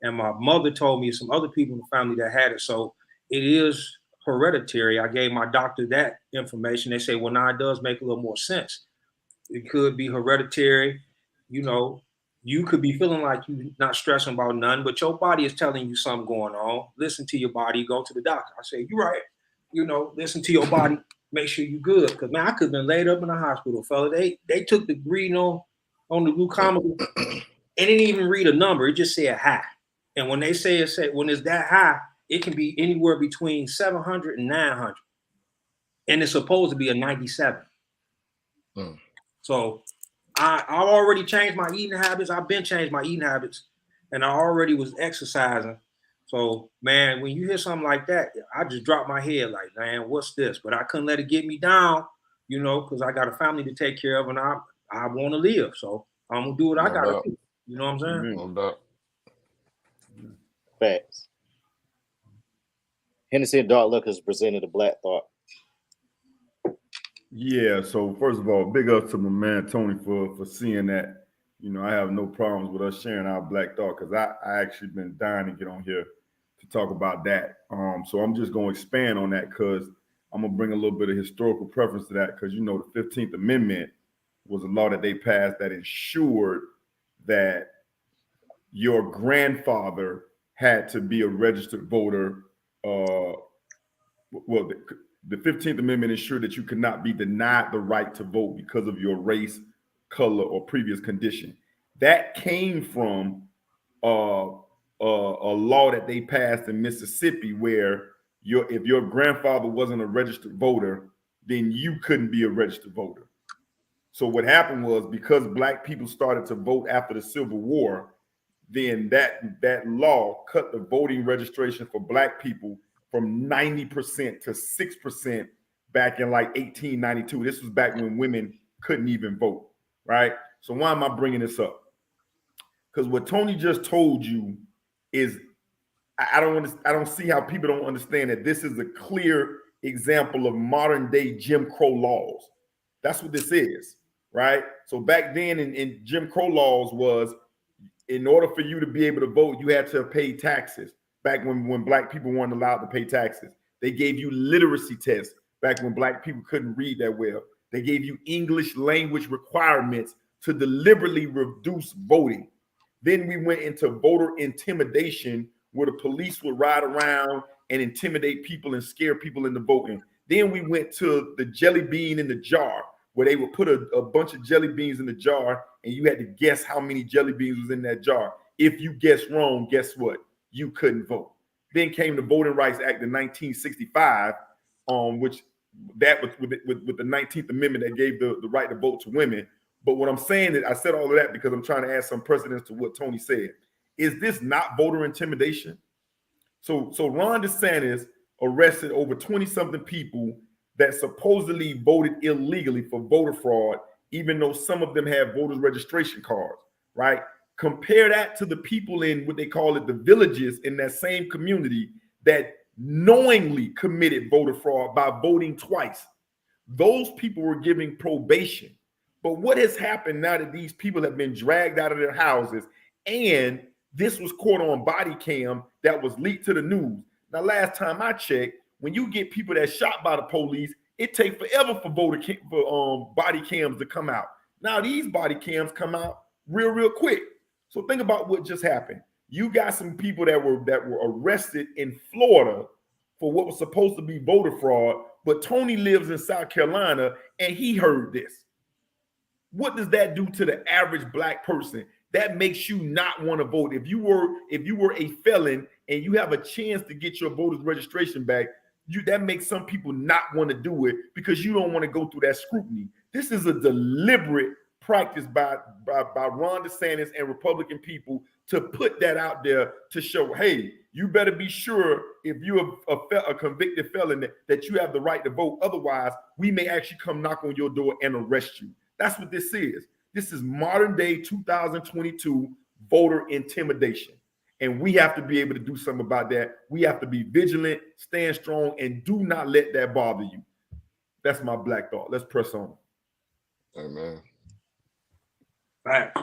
And my mother told me some other people in the family that had it. So it is hereditary. I gave my doctor that information. They say, well, now it does make a little more sense. It could be hereditary. You know, you could be feeling like you're not stressing about none, but your body is telling you something going on. Listen to your body. Go to the doctor. I say, you're right. You know, listen to your body. Make sure you're good. Because, man, I could have been laid up in the hospital, fella. They took the reading on the glucometer and didn't even read a number. It just said high. And when they say when it's that high, it can be anywhere between 700 and 900. And it's supposed to be a 97. So I already changed my eating habits. I've been changed my eating habits. And I already was exercising. So, man, when you hear something like that, I just drop my head like, man, what's this? But I couldn't let it get me down, you know, because I got a family to take care of and I want to live. So I'm going to do what I got to do. You know what I'm saying? No doubt. Facts. Hennessy and Dark Liquors presented a Black Thought. Yeah, so first of all, big ups to my man Tony for seeing that. You know, I have no problems with us sharing our Black Thought because I actually been dying to get on here to talk about that. So I'm just going to expand on that because I'm going to bring a little bit of historical preference to that because, you know, the 15th Amendment was a law that they passed that ensured that your grandfather had to be a registered voter. The 15th Amendment ensured that you could not be denied the right to vote because of your race, color, or previous condition. That came from a law that they passed in Mississippi where if your grandfather wasn't a registered voter, then you couldn't be a registered voter. So what happened was because Black people started to vote after the Civil War, then that law cut the voting registration for Black people from 90% to 6% back in like 1892. This was back when women couldn't even vote, right? So why am I bringing this up? Because what Tony just told you is I don't see how people don't understand that this is a clear example of modern day Jim Crow laws. That's what this is, right? So back then in Jim Crow laws was in order for you to be able to vote, you had to pay taxes. Back when Black people weren't allowed to pay taxes. They gave you literacy tests back when Black people couldn't read that well. They gave you English language requirements to deliberately reduce voting. Then we went into voter intimidation where the police would ride around and intimidate people and scare people into voting. Then we went to the jelly bean in the jar where they would put a bunch of jelly beans in the jar and you had to guess how many jelly beans was in that jar. If you guessed wrong, guess what? You couldn't vote. Then came the Voting Rights Act in 1965, which that was with the 19th Amendment that gave the right to vote to women. But what I'm saying is I said all of that because I'm trying to add some precedence to what Tony said. Is this not voter intimidation? So Ron DeSantis arrested over 20-something people that supposedly voted illegally for voter fraud, even though some of them have voters registration cards, right? Compare that to the people in what they call it, the villages in that same community that knowingly committed voter fraud by voting twice. Those people were giving probation. But what has happened now that these people have been dragged out of their houses and this was caught on body cam that was leaked to the news? Now, last time I checked, when you get people that shot by the police, it takes forever for body cams to come out. Now these body cams come out real quick. So think about what just happened. You got some people that were arrested in Florida for what was supposed to be voter fraud, but Tony lives in South Carolina and he heard this. What does that do to the average black person? That makes you not want to vote. If you were a felon and you have a chance to get your voter's registration back, that makes some people not want to do it because you don't want to go through that scrutiny. This is a deliberate practice by Ron DeSantis and Republican people to put that out there to show, hey, you better be sure if you're a convicted felon that you have the right to vote. Otherwise, we may actually come knock on your door and arrest you. That's what this is. This is modern day 2022 voter intimidation. And we have to be able to do something about that. We have to be vigilant, stand strong, and do not let that bother you. That's my black thought. Let's press on. Amen. Fact.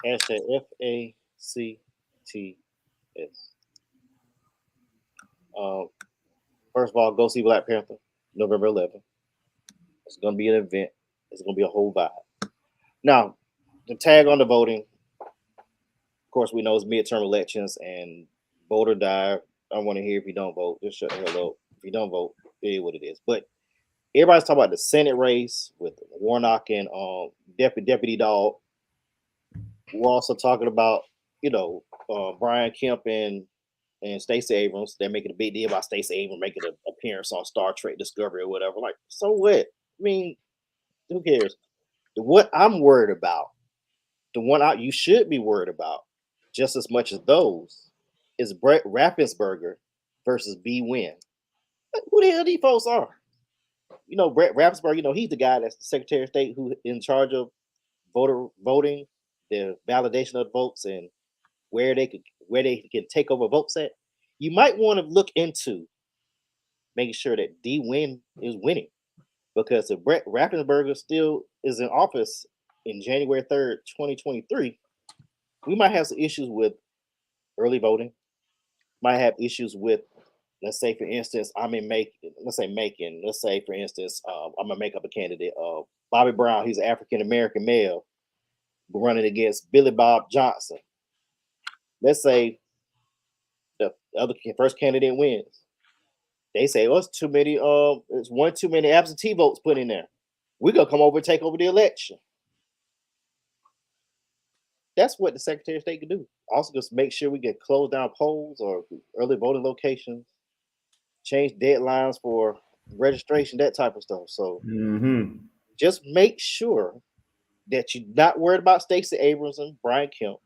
Hashtag FACTS. First of all, go see Black Panther, November 11th. It's going to be an event. It's going to be a whole vibe. Now, the tag on the voting, of course, we know it's midterm elections and vote or die. I want to hear if you don't vote. Just shut the hell up. If you don't vote, it is what it is. But everybody's talking about the Senate race with Warnock and Deputy Dog. We're also talking about, Brian Kemp and Stacey Abrams. They're making a big deal about Stacey Abrams making an appearance on Star Trek Discovery or whatever. Like, so what? I mean, who cares? What I'm worried about, the one you should be worried about, just as much as those, is Brett Raffensperger versus B. Wynn. Who the hell these folks are? Brett Raffensperger, he's the guy that's the Secretary of State who in charge of voting, the validation of the votes, and where they can take over votes at. You might want to look into making sure that D. Wynn is winning, because if Brett Raffensperger still is in office in January 3rd, 2023, we might have some issues with early voting. Might have issues with, let's say, for instance, let's say, for instance, I'm gonna make up a candidate. Bobby Brown, he's an African American male, running against Billy Bob Johnson. Let's say the other first candidate wins. They say, it's too many. It's one too many absentee votes put in there. We're gonna come over and take over the election. That's what the Secretary of State can do. Also, just make sure we can close down polls or early voting locations, change deadlines for registration, that type of stuff. So just make sure that you're not worried about Stacey Abrams and Brian Kemp.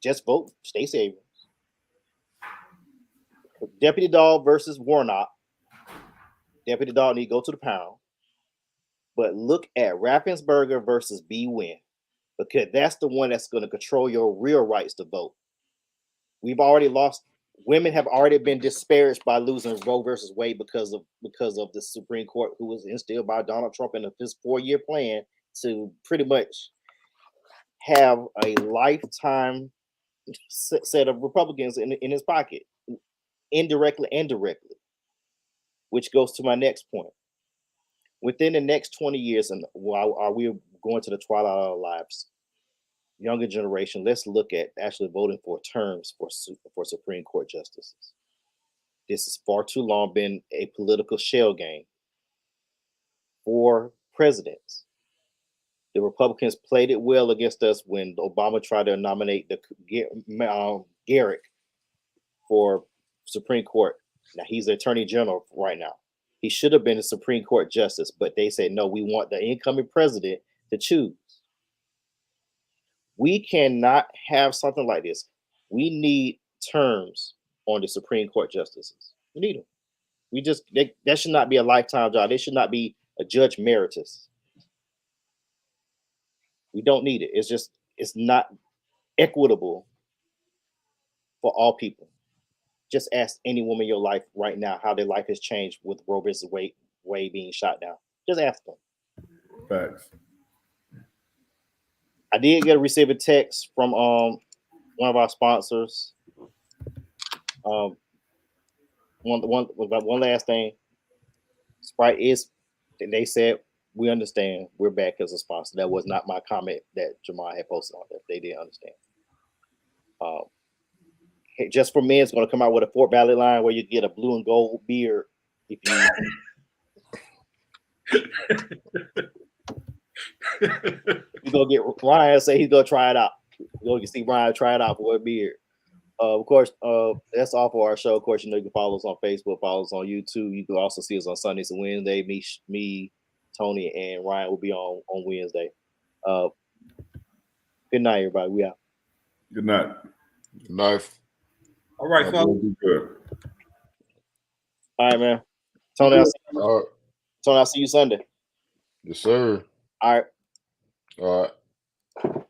Just vote Stacey Abrams. Deputy Dog versus Warnock. Deputy Dog need to go to the pound. But look at Raffensperger versus B. Wynn, because that's the one that's going to control your real rights to vote. We've already lost. Women have already been disparaged by losing Roe versus Wade because of the Supreme Court, who was instilled by Donald Trump in his 4-year plan to pretty much have a lifetime set of Republicans in his pocket, indirectly and directly. Which goes to my next point. Within the next 20 years, and while are we going to the twilight of our lives, younger generation, let's look at actually voting for terms for Supreme Court justices. This has far too long been a political shell game for presidents. The Republicans played it well against us when Obama tried to nominate Garrick for Supreme Court. Now he's the Attorney General right now. He should have been a Supreme Court justice, but they said, no, we want the incoming president to choose. We cannot have something like this. We need terms on the Supreme Court justices. We need them. That should not be a lifetime job. They should not be a judge emeritus. We don't need it. It's not equitable for all people. Just ask any woman in your life right now how their life has changed with Roe versus Wade being shot down. Just ask them. Facts. I did receive a text from one of our sponsors. One last thing. Sprite is, they said, we understand. We're back as a sponsor. That was not my comment that Jamal had posted on there. They didn't understand. Just for Men is going to come out with a Fort Valley line where you get a blue and gold beard if you He's gonna get Ryan say he's gonna try it out. You're gonna see Ryan try it out for a beard. Of course, that's all for our show. Of course, you know you can follow us on Facebook, follow us on YouTube. You can also see us on Sundays and Wednesday. Me, Tony, and Ryan will be on Wednesday. Good night, everybody. We out. Good night. Knife. All right, fellas. Be good. All right, man. Tony, All right. I'll see you Sunday. Yes, sir. All right. All right.